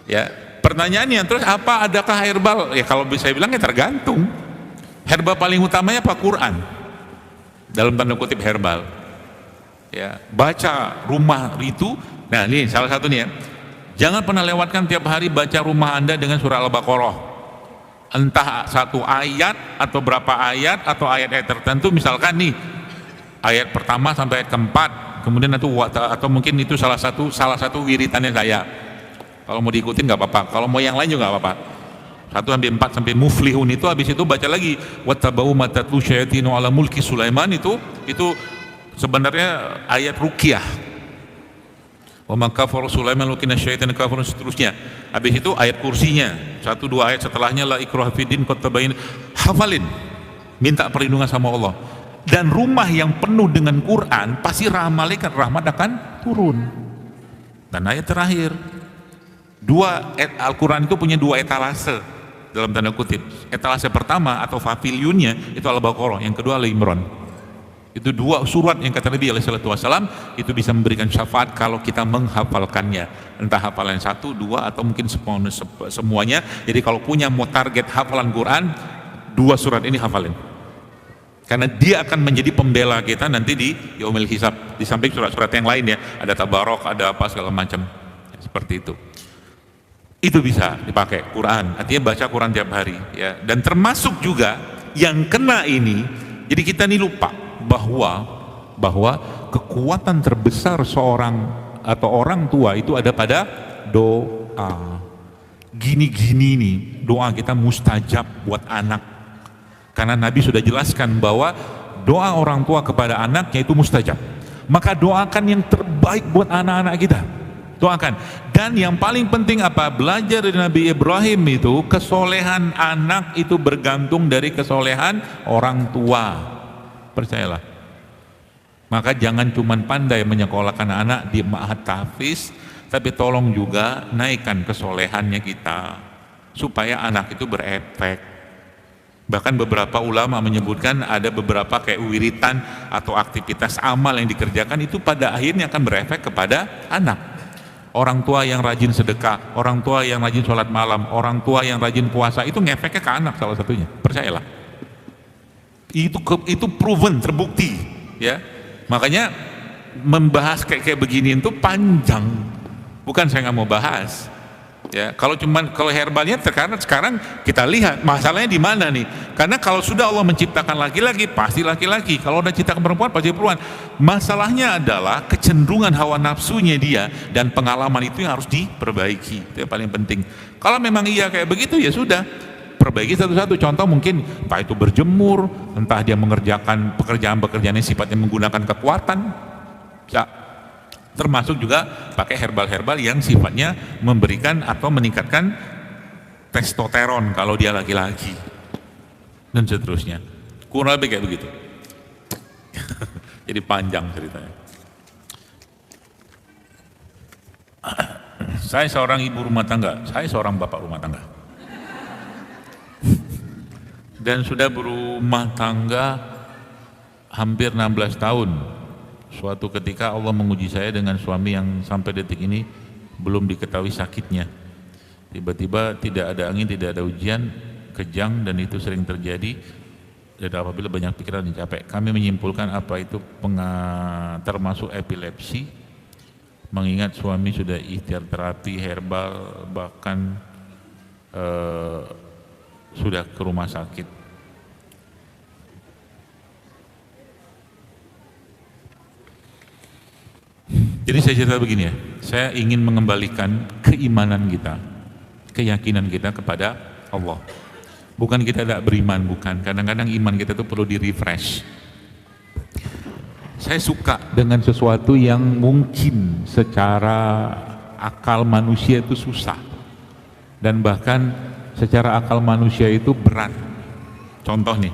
Ya, pertanyaannya terus apa, adakah herbal? Ya kalau bisa bilang ya tergantung. Herbal paling utamanya apa? Quran. Dalam tanda kutip herbal. Ya, baca rumah itu. Nah, ini salah satu nih ya. Jangan pernah lewatkan tiap hari baca rumah Anda dengan surah Al-Baqarah. Entah satu ayat atau berapa ayat atau ayat-ayat tertentu, misalkan nih ayat pertama sampai ayat keempat, kemudian itu atau mungkin itu salah satu wiritannya saya. Kalau mau diikutin nggak apa-apa, kalau mau yang lain juga nggak apa-apa. 1 sampai 4 sampai muflihun itu, habis itu baca lagi wattabau matatlu syayatinu ala mulki Sulaiman, itu sebenarnya ayat ruqyah. Wa ma kafara Sulaiman walakinna syaitana kafara, seterusnya. Habis itu ayat kursinya, 1-2 ayat setelahnya la ikraha fiddin qad tabayyana. Hafalin, minta perlindungan sama Allah. Dan rumah yang penuh dengan Quran pasti malaikat rahmat akan turun. Dan ayat terakhir, Al-Quran itu punya 2 etalase dalam tanda kutip. Etalase pertama atau pavilionnya itu Al-Baqarah, yang kedua Al-Imran. Itu 2 surat yang kata Nabi SAW itu bisa memberikan syafaat kalau kita menghafalkannya, entah hafalan 1, 2 atau mungkin semuanya. Jadi kalau punya mau target hafalan Quran, 2 surat ini hafalin, karena dia akan menjadi pembela kita nanti di yaumil hisab, di samping surat-surat yang lain ya, ada tabarok, ada apa segala macam seperti itu. Itu bisa dipakai Quran, artinya baca Quran tiap hari ya. Dan termasuk juga yang kena ini, jadi kita nih lupa bahwa kekuatan terbesar seorang atau orang tua itu ada pada doa. Gini-gini nih, doa kita mustajab buat anak. Karena Nabi sudah jelaskan bahwa doa orang tua kepada anaknya itu mustajab. Maka doakan yang terbaik buat anak-anak kita. Doakan. Dan yang paling penting apa? Belajar dari Nabi Ibrahim itu, kesolehan anak itu bergantung dari kesolehan orang tua. Percayalah. Maka jangan cuma pandai menyekolahkan anak di ma'had tahfiz, tapi tolong juga naikkan kesolehannya kita supaya anak itu berefek. Bahkan beberapa ulama menyebutkan ada beberapa kayak wiritan atau aktivitas amal yang dikerjakan itu pada akhirnya akan berefek kepada anak. Orang tua yang rajin sedekah, orang tua yang rajin sholat malam, orang tua yang rajin puasa, itu ngefeknya ke anak salah satunya. Percayalah. Itu proven, terbukti ya. Makanya membahas kayak begini itu panjang, bukan saya nggak mau bahas ya. Kalau herbalnya sekarang kita lihat masalahnya di mana nih, karena kalau sudah Allah menciptakan laki-laki pasti laki-laki, kalau udah ciptakan perempuan pasti perempuan. Masalahnya adalah kecenderungan hawa nafsunya dia, dan pengalaman itu yang harus diperbaiki, itu yang paling penting. Kalau memang iya kayak begitu ya sudah, perbaiki satu-satu. Contoh mungkin entah itu berjemur, entah dia mengerjakan pekerjaan-pekerjaan yang sifatnya menggunakan kekuatan ya. Termasuk juga pakai herbal-herbal yang sifatnya memberikan atau meningkatkan testosteron kalau dia laki-laki dan seterusnya. Kurang lebih kayak begitu. Jadi panjang ceritanya. Saya seorang ibu rumah tangga, saya seorang bapak rumah tangga. Dan sudah berumah tangga hampir 16 tahun. Suatu ketika Allah menguji saya dengan suami yang sampai detik ini belum diketahui sakitnya. Tiba-tiba tidak ada angin, tidak ada hujan, kejang, dan itu sering terjadi. Dan apabila banyak pikiran dan capek, kami menyimpulkan apa itu termasuk epilepsi, mengingat suami sudah ikhtiar terapi herbal, bahkan sudah ke rumah sakit. Jadi saya cerita begini ya, saya ingin mengembalikan keimanan kita, keyakinan kita kepada Allah. Bukan kita tidak beriman, bukan. Kadang-kadang iman kita itu perlu di-refresh. Saya suka dengan sesuatu yang mungkin secara akal manusia itu susah, dan bahkan secara akal manusia itu berat. Contoh nih,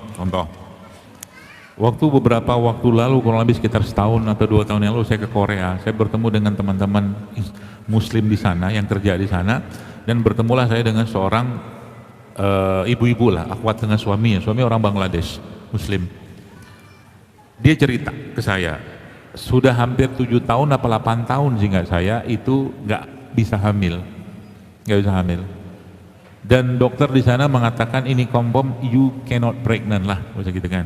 Waktu beberapa waktu lalu, kurang lebih sekitar setahun atau 2 tahun yang lalu, saya ke Korea. Saya bertemu dengan teman-teman Muslim di sana yang kerja di sana, dan bertemulah saya dengan seorang ibu-ibu lah, akhwat dengan suaminya. Suami orang Bangladesh, Muslim. Dia cerita ke saya, sudah hampir 7 tahun apa 8 tahun sehingga saya itu nggak bisa hamil, Dan dokter di sana mengatakan ini confirm you cannot pregnant lah, bisa gitu kan.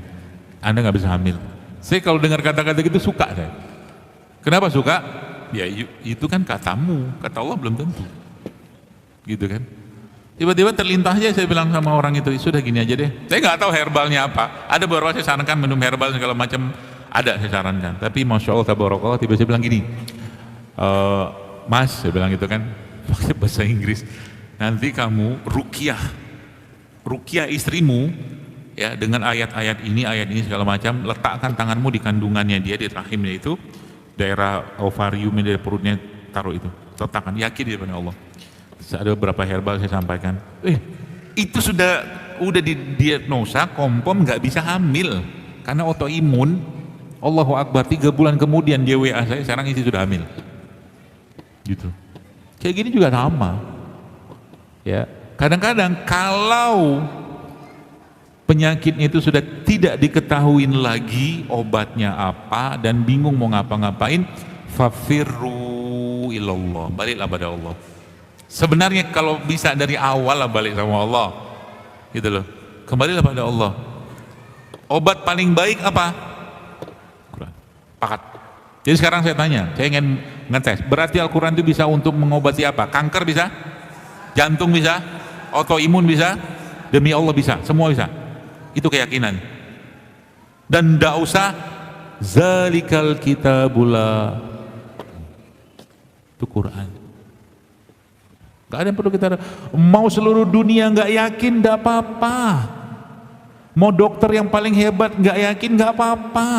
Anda nggak bisa hamil. Saya kalau dengar kata-kata gitu suka saya. Kenapa suka? Ya itu kan katamu, kata Allah belum tentu. Gitu kan. Tiba-tiba terlintas aja saya bilang sama orang itu, sudah gini aja deh. Saya nggak tahu herbalnya apa. Ada beberapa saya sarankan minum herbal segala macam, ada saya sarankan. Tapi masya Allah tabarakallah, tiba-tiba saya bilang gini, Mas, saya bilang gitu kan, pakai bahasa Inggris. Nanti kamu ruqyah istrimu, ya, dengan ayat-ayat ini segala macam, letakkan tanganmu di kandungannya dia, di rahimnya itu, daerah ovariumnya, dari perutnya, taruh itu, letakkan, yakin di depan Allah. Ada beberapa herbal saya sampaikan, itu sudah didiagnosa kompom nggak bisa hamil karena autoimun. Allahu Akbar, 3 bulan kemudian dia WA saya, sekarang istri sudah hamil. Gitu. Kayak gini juga sama. Ya, kadang-kadang kalau penyakitnya itu sudah tidak diketahui lagi obatnya apa dan bingung mau ngapa-ngapain, fafirru ilallah, baliklah pada Allah. Sebenarnya kalau bisa dari awal lah balik sama Allah, gitu loh, kembalilah pada Allah. Obat paling baik apa? Quran. Pakat. Jadi sekarang saya tanya, saya ingin ngetes, berarti Al-Quran itu bisa untuk mengobati apa? Kanker bisa? Jantung bisa? Autoimun bisa? Demi Allah bisa, semua bisa. Itu keyakinan. Dan tidak usah zalikal kitabula, itu Quran. Gak ada yang perlu kita, mau seluruh dunia gak yakin gak apa-apa, mau dokter yang paling hebat gak yakin gak apa-apa.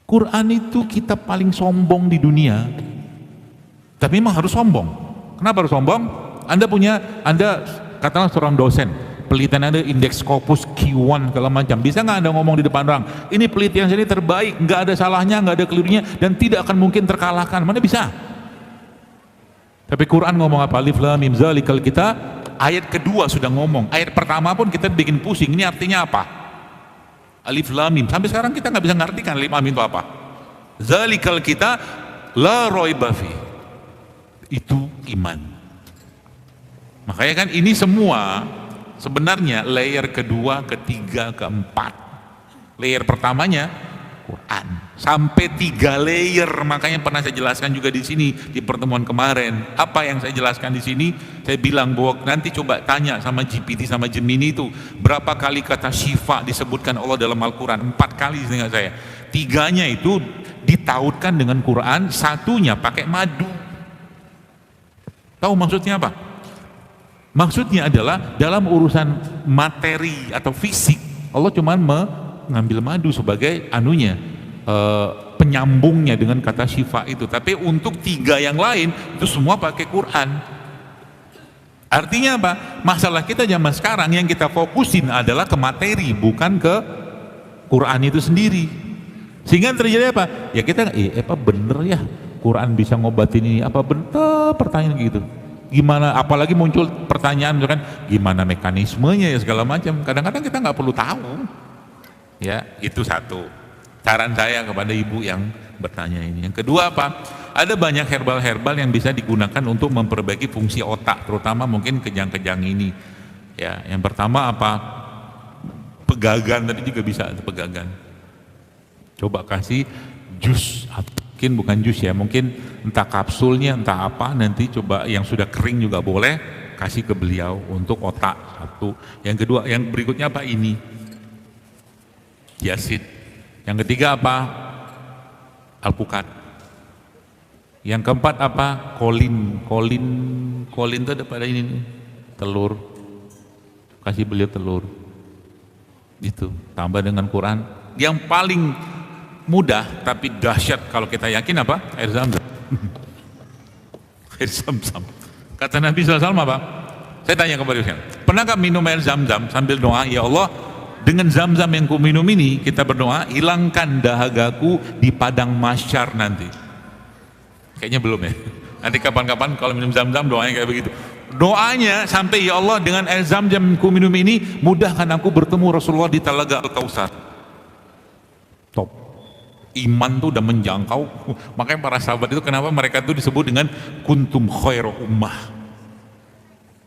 Quran itu kitab paling sombong di dunia, tapi memang harus sombong. Kenapa harus sombong? Anda katakanlah seorang dosen, penelitian Anda indeks Scopus Q1 segala macam, bisa nggak Anda ngomong di depan orang, ini penelitian saya ini terbaik, nggak ada salahnya, nggak ada kelirunya, dan tidak akan mungkin terkalahkan? Mana bisa? Tapi Quran ngomong apa? Alif lam mim zalikal kitab. Ayat kedua sudah ngomong, ayat pertama pun kita bikin pusing, ini artinya apa? Alif lam mim, sampai sekarang kita nggak bisa ngartikan alif lam mim itu apa. Zalikal kitab la raiba fi, itu iman. Makanya kan ini semua sebenarnya layer kedua, ketiga, keempat. Layer pertamanya Quran sampai 3 layer. Makanya pernah saya jelaskan juga di sini di pertemuan kemarin. Apa yang saya jelaskan di sini? Saya bilang bahwa nanti coba tanya sama GPT sama Gemini itu berapa kali kata syifa disebutkan Allah dalam Al-Quran. 4 kali seingat saya. 3-nya itu ditautkan dengan Quran, 1-nya pakai madu. Tahu maksudnya apa? Maksudnya adalah dalam urusan materi atau fisik, Allah cuma mengambil madu sebagai anunya, penyambungnya dengan kata syifa itu. Tapi untuk 3 yang lain itu semua pakai Quran. Artinya apa? Masalah kita zaman sekarang yang kita fokusin adalah ke materi, bukan ke Quran itu sendiri. Sehingga terjadi apa? Ya kita, apa bener ya Quran bisa ngobatin ini? Apa bener? Pertanyaan gitu. Gimana, apalagi muncul pertanyaan kan, gimana mekanismenya ya segala macam. Kadang-kadang kita nggak perlu tahu. Ya, itu satu. Saran saya kepada ibu yang bertanya ini. Yang kedua apa? Ada banyak herbal-herbal yang bisa digunakan untuk memperbaiki fungsi otak, terutama mungkin kejang-kejang ini. Ya, yang pertama apa? Pegagan tadi juga bisa, pegagan. Coba kasih jus, mungkin bukan jus ya, mungkin entah kapsulnya, entah apa, nanti coba yang sudah kering juga boleh, kasih ke beliau untuk otak, satu. Yang kedua, yang berikutnya apa? Ini Yasid. Yang ketiga apa? Alpukat. Yang keempat apa? Kolin itu ada pada ini nih, telur, kasih beliau telur, itu tambah dengan Quran. Yang paling mudah tapi dahsyat kalau kita yakin apa? Air zam-zam. Air zam-zam. Kata Nabi SAW apa? Saya tanya kepada kalian, pernahkah minum air zam-zam sambil doa, ya Allah Dengan zam-zam yang kuminum ini kita berdoa, hilangkan dahagaku di padang mahsyar nanti. Kayaknya belum ya. Nanti kapan-kapan kalau minum zam-zam doanya kayak begitu. Doanya sampai, ya Allah, dengan air zam-zam yang kuminum ini mudahkan aku bertemu Rasulullah di Telaga Al-Kautsar. Top. Iman tuh udah menjangkau. Makanya para sahabat itu kenapa mereka tuh disebut dengan kuntum khairu ummah.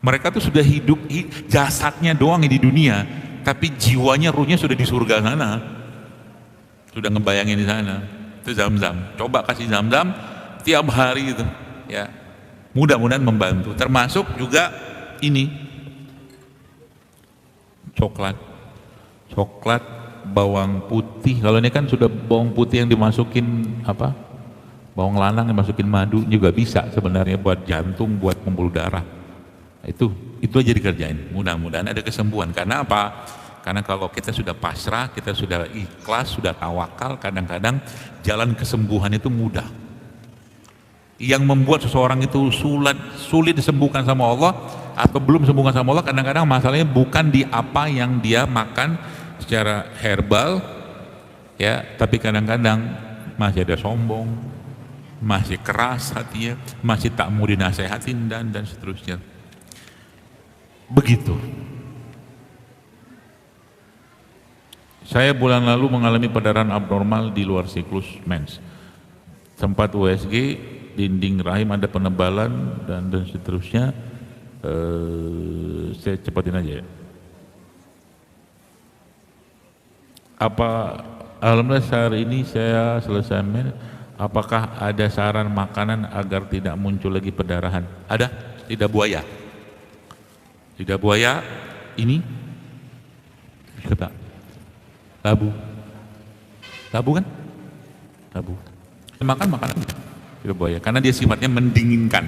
Mereka tuh sudah hidup jasadnya doang di dunia, tapi jiwanya, ruhnya sudah di surga sana. Sudah ngebayangin di sana. Itu zam-zam. Coba kasih zam-zam tiap hari itu, ya. Mudah-mudahan membantu. Termasuk juga ini coklat bawang putih. Kalau ini kan sudah bawang putih yang dimasukin apa, bawang lanang yang masukin madu juga bisa sebenarnya buat jantung, buat pembuluh darah. Itu aja dikerjain. Mudah-mudahan ada kesembuhan. Karena apa? Karena kalau kita sudah pasrah, kita sudah ikhlas, sudah tawakal, kadang-kadang jalan kesembuhan itu mudah. Yang membuat seseorang itu sulit disembuhkan sama Allah atau belum disembuhkan sama Allah, kadang-kadang masalahnya bukan di apa yang dia makan secara herbal, ya, tapi kadang-kadang masih ada sombong, masih keras hatinya, masih tak mau dinasehatin dan seterusnya. Begitu. Saya bulan lalu mengalami perdarahan abnormal di luar siklus mens. Sempat USG, dinding rahim ada penebalan dan seterusnya. Saya cepatin aja ya. Alhamdulillah hari ini saya selesai men. Apakah ada saran makanan agar tidak muncul lagi perdarahan? Ada, lidah buaya. Lidah buaya ini coba labu kan? Labu. Makan makanan lidah buaya karena dia sifatnya mendinginkan.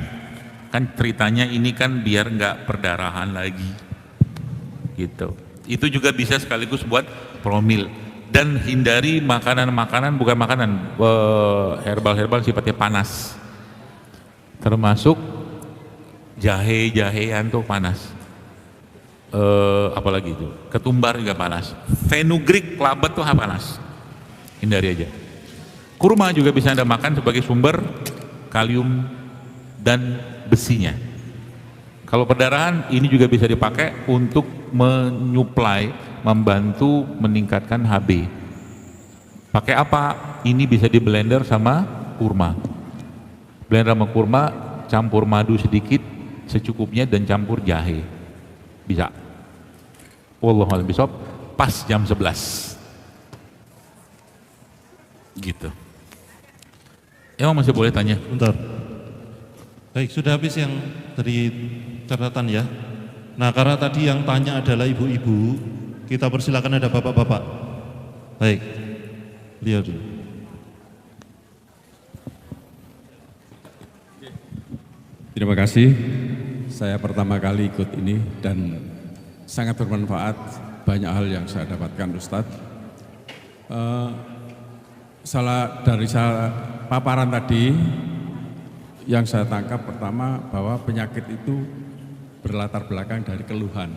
Kan ceritanya ini kan biar nggak perdarahan lagi. Gitu. Itu juga bisa sekaligus buat promil. Dan hindari makanan-makanan, bukan makanan, herbal-herbal sifatnya panas. Termasuk jahe-jahean tuh panas. Apalagi itu, ketumbar juga panas. Fenugreek, labat tuh panas. Hindari aja. Kurma juga bisa Anda makan sebagai sumber kalium dan besinya. Kalau perdarahan ini juga bisa dipakai untuk menyuplai, membantu meningkatkan HB. Pakai apa? Ini bisa di blender sama kurma. Blender sama kurma, campur madu sedikit secukupnya dan campur jahe. Bisa. Wallahu a'lam bishawab, pas jam 11. Gitu. Emang masih boleh tanya? Bentar. Baik, sudah habis yang dari catatan ya. Nah, karena tadi yang tanya adalah ibu-ibu, kita persilakan ada bapak-bapak. Baik, beliau dulu. Terima kasih. Saya pertama kali ikut ini dan sangat bermanfaat. Banyak hal yang saya dapatkan, Ustadz. Dari paparan tadi, yang saya tangkap pertama bahwa penyakit itu berlatar belakang dari keluhan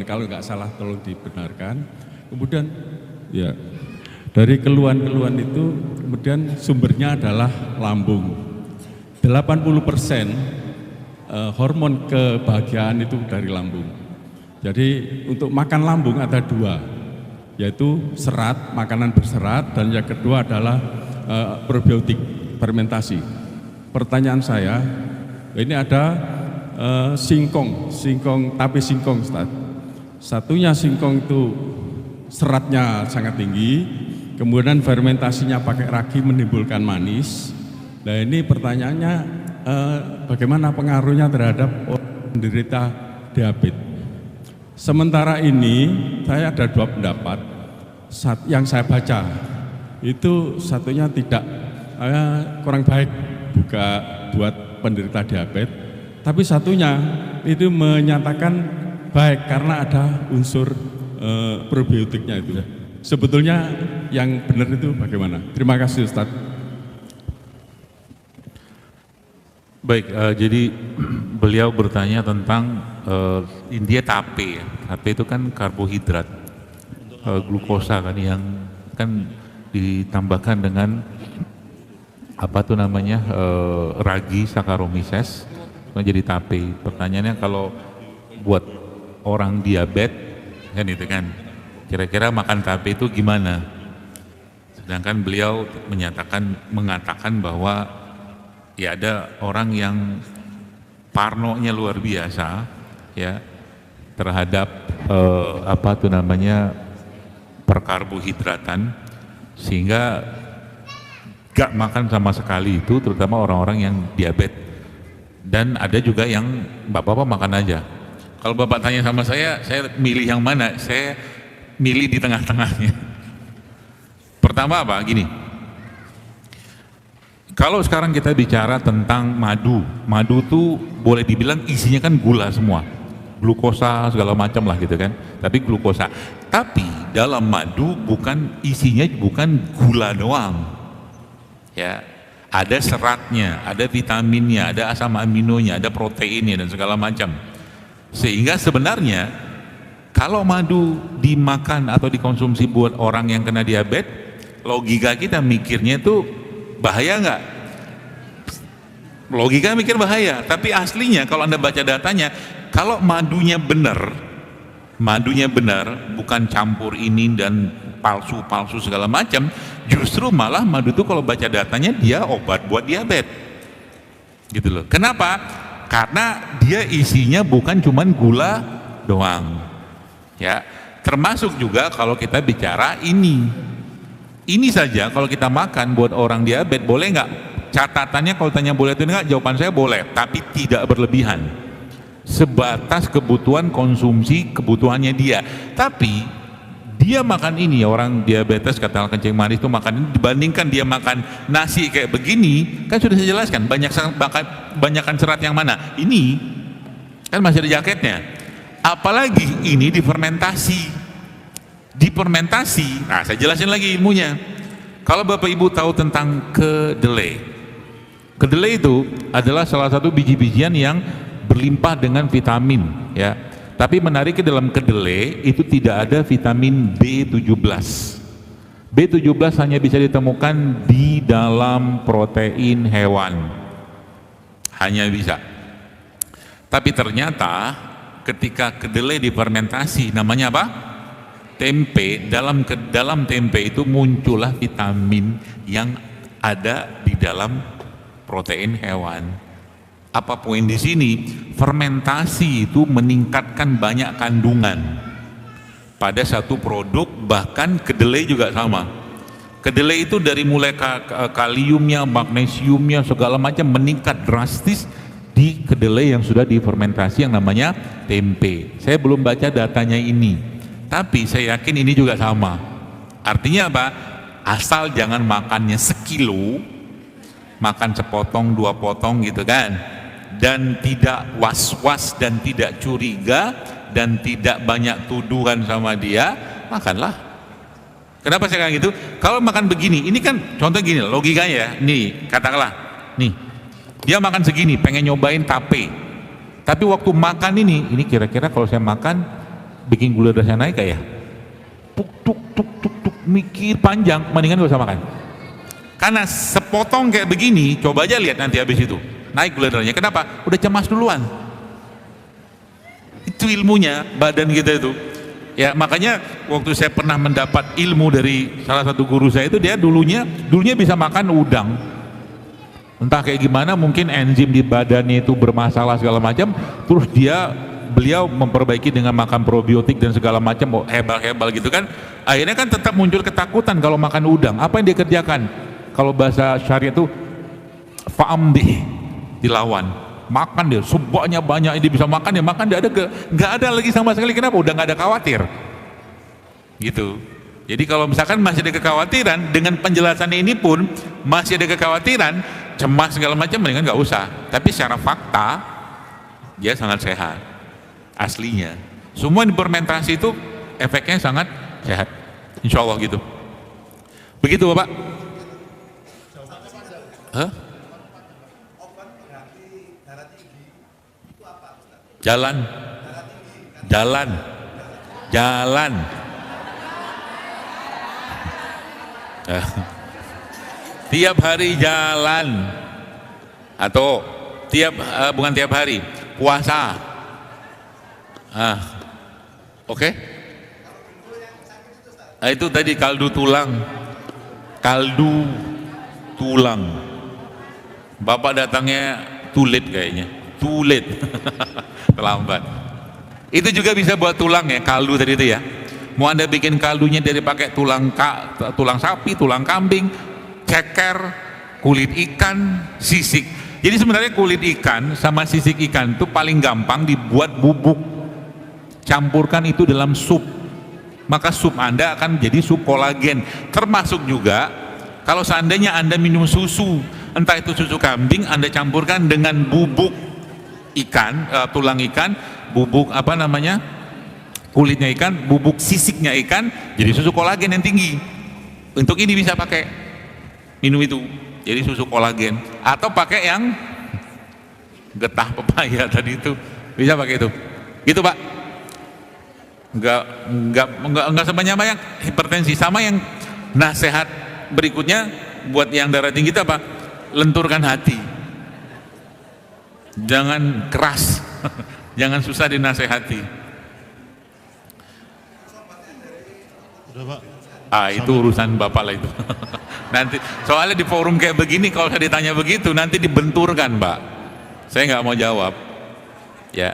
kalau nggak salah tolong dibenarkan. Kemudian ya dari keluhan itu kemudian sumbernya adalah lambung. 80% hormon kebahagiaan itu dari lambung. Jadi untuk makan lambung ada dua, yaitu serat, makanan berserat, dan yang kedua adalah probiotik fermentasi. Pertanyaan saya, ini ada singkong, tape singkong, Ustaz. Satunya singkong itu seratnya sangat tinggi, kemudian fermentasinya pakai ragi menimbulkan manis. Nah ini pertanyaannya, bagaimana pengaruhnya terhadap penderita diabetes? Sementara ini saya ada dua pendapat. Yang saya baca itu satunya tidak kurang baik buat penderita diabetes, tapi satunya itu menyatakan baik karena ada unsur probiotiknya itu. Sebetulnya yang benar itu bagaimana? Terima kasih, Ustaz. Baik, jadi beliau bertanya tentang dia tape. Tape itu kan karbohidrat. glukosa kan yang kan ditambahkan dengan apa tuh namanya ragi Saccharomyces jadi tape. Pertanyaannya kalau buat orang diabetes kan itu kan kira-kira makan tape itu gimana? Sedangkan beliau mengatakan bahwa ya ada orang yang parnonya luar biasa ya terhadap apa tuh namanya perkarbohidratan sehingga gak makan sama sekali itu terutama orang-orang yang diabetes. Dan ada juga yang bapak-bapak makan aja. Kalau bapak tanya sama saya milih yang mana? Saya milih di tengah-tengahnya. Pertama apa? Gini. Kalau sekarang kita bicara tentang madu tuh boleh dibilang isinya kan gula semua. Glukosa segala macam lah gitu kan. Tapi glukosa. Tapi dalam madu isinya bukan gula doang. Ya. Ada seratnya, ada vitaminnya, ada asam aminonya, ada proteinnya dan segala macam. Sehingga sebenarnya kalau madu dimakan atau dikonsumsi buat orang yang kena diabetes, logika kita mikirnya itu bahaya nggak? Logika mikir bahaya, tapi aslinya kalau Anda baca datanya, kalau madunya benar, bukan campur ini dan palsu segala macam, justru malah madu itu kalau baca datanya dia obat buat diabetes gitu loh. Kenapa? Karena dia isinya bukan cuman gula doang ya, termasuk juga kalau kita bicara ini saja kalau kita makan buat orang diabetes boleh nggak? Catatannya kalau tanya boleh atau enggak, jawaban saya boleh, tapi tidak berlebihan, sebatas kebutuhan konsumsi kebutuhannya dia. Tapi dia makan ini, orang diabetes katakan kencing manis itu makan ini, dibandingkan dia makan nasi kayak begini, kan sudah saya jelaskan banyakkan serat yang mana. Ini kan masih ada jaketnya, apalagi ini difermentasi. Nah saya jelasin lagi ilmunya. Kalau Bapak Ibu tahu tentang kedelai itu adalah salah satu biji-bijian yang berlimpah dengan vitamin ya. Tapi menariknya dalam kedelai itu tidak ada vitamin B17. B17 hanya bisa ditemukan di dalam protein hewan. Hanya bisa. Tapi ternyata ketika kedelai difermentasi, namanya apa? Tempe. Dalam tempe itu muncullah vitamin yang ada di dalam protein hewan. Apa poin di sini? Fermentasi itu meningkatkan banyak kandungan pada satu produk, bahkan kedelai juga sama. Kedelai itu dari mulai kaliumnya, magnesiumnya, segala macam meningkat drastis di kedelai yang sudah difermentasi yang namanya tempe. Saya belum baca datanya ini, tapi saya yakin ini juga sama. Artinya apa? Asal jangan makannya sekilo, makan sepotong, 2 potong gitu kan, dan tidak was-was dan tidak curiga dan tidak banyak tuduhan sama dia, makanlah. Kenapa saya katakan gitu? Kalau makan begini, ini kan contoh gini logikanya, nih katakanlah nih dia makan segini pengen nyobain tape, tapi waktu makan ini kira-kira kalau saya makan bikin gula darahnya naik kayak tuk mikir panjang, mendingan gak usah makan. Karena sepotong kayak begini, coba aja lihat nanti habis itu naik gula darahnya. Kenapa? Udah cemas duluan. Itu ilmunya badan kita itu. Ya makanya waktu saya pernah mendapat ilmu dari salah satu guru saya itu, dia dulunya bisa makan udang. Entah kayak gimana, mungkin enzim di badannya itu bermasalah segala macam. Terus beliau memperbaiki dengan makan probiotik dan segala macam, hebal gitu kan. Akhirnya kan tetap muncul ketakutan kalau makan udang. Apa yang dia kerjakan? Kalau bahasa syariat itu fa'amdih, dilawan, makan dia sebanyak banyak ini bisa makan, dia makan, dia nggak ada lagi sama sekali. Kenapa? Udah nggak ada khawatir gitu. Jadi kalau misalkan masih ada kekhawatiran, dengan penjelasan ini pun masih ada kekhawatiran, cemas segala macam, mendingan nggak usah. Tapi secara fakta dia sangat sehat aslinya. Semua fermentasi itu efeknya sangat sehat, insya Allah gitu. Begitu Bapak? Hah? Jalan. Tiap hari jalan atau bukan tiap hari, puasa. Oke. Itu tadi kaldu tulang. Bapak datangnya tulit kayaknya, terlambat. Itu juga bisa buat tulang ya, kaldu tadi itu ya. Mau Anda bikin kaldunya dari pakai tulang sapi, tulang kambing, ceker, kulit ikan, sisik. Jadi sebenarnya kulit ikan sama sisik ikan itu paling gampang dibuat bubuk. Campurkan itu dalam sup. Maka sup Anda akan jadi sup kolagen. Termasuk juga kalau seandainya Anda minum susu, entah itu susu kambing, Anda campurkan dengan bubuk ikan, tulang ikan, bubuk kulitnya ikan, bubuk sisiknya ikan, jadi susu kolagen yang tinggi. Untuk ini bisa pakai minum itu, jadi susu kolagen. Atau pakai yang getah pepaya tadi itu, bisa pakai itu. Gitu Pak. Enggak sebanyak-banyak hipertensi. Sama yang nasihat berikutnya buat yang darah tinggi itu apa? Lenturkan hati. Jangan keras, jangan susah dinasehati. Udah, Pak. Itu urusan Bapak lah itu. Nanti soalnya di forum kayak begini kalau saya ditanya begitu nanti dibenturkan, Pak. Saya nggak mau jawab. Ya,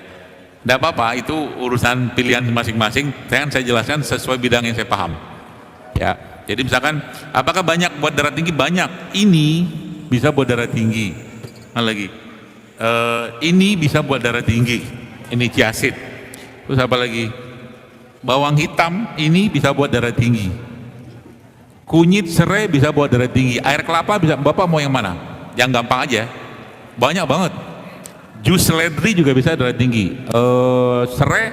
tidak apa-apa, itu urusan pilihan masing-masing. Saya jelaskan sesuai bidang yang saya paham. Ya, jadi misalkan apakah banyak buat darah tinggi? Banyak. Ini bisa buat darah tinggi. Lagi. Ini bisa buat darah tinggi. Ini chiasid. Terus apa lagi? Bawang hitam ini bisa buat darah tinggi. Kunyit serai bisa buat darah tinggi. Air kelapa bisa. Bapak mau yang mana? Yang gampang aja. Banyak banget. Jus seledri juga bisa darah tinggi. Serai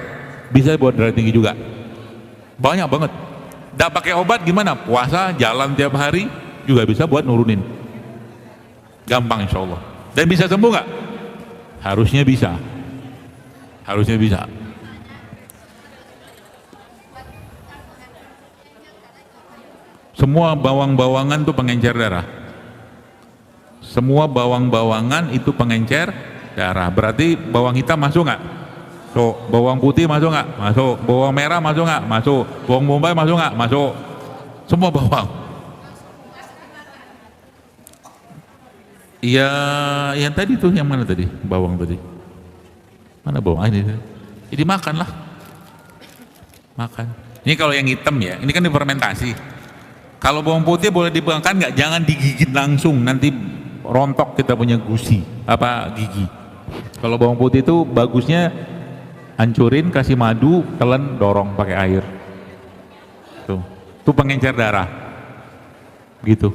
bisa buat darah tinggi juga. Banyak banget. Nggak pakai obat gimana? Puasa, jalan tiap hari juga bisa buat nurunin. Gampang insya Allah. Dan bisa sembuh nggak? Harusnya bisa. Harusnya bisa. Semua bawang-bawangan itu pengencer darah. Semua bawang-bawangan itu pengencer darah. Berarti bawang hitam masuk nggak? Masuk. Bawang putih masuk nggak? Masuk. Bawang merah masuk nggak? Masuk. Bawang bombay masuk nggak? Masuk. Semua bawang. Iya, yang tadi tuh, yang mana tadi? Bawang tadi. Mana bawang ini? Jadi makan lah. Makan. Ini kalau yang hitam ya, ini kan difermentasi. Kalau bawang putih boleh dibangkan nggak? Jangan digigit langsung, nanti rontok kita punya gigi. Kalau bawang putih itu bagusnya hancurin, kasih madu, telan, dorong pakai air. Tuh pengencer darah. Gitu.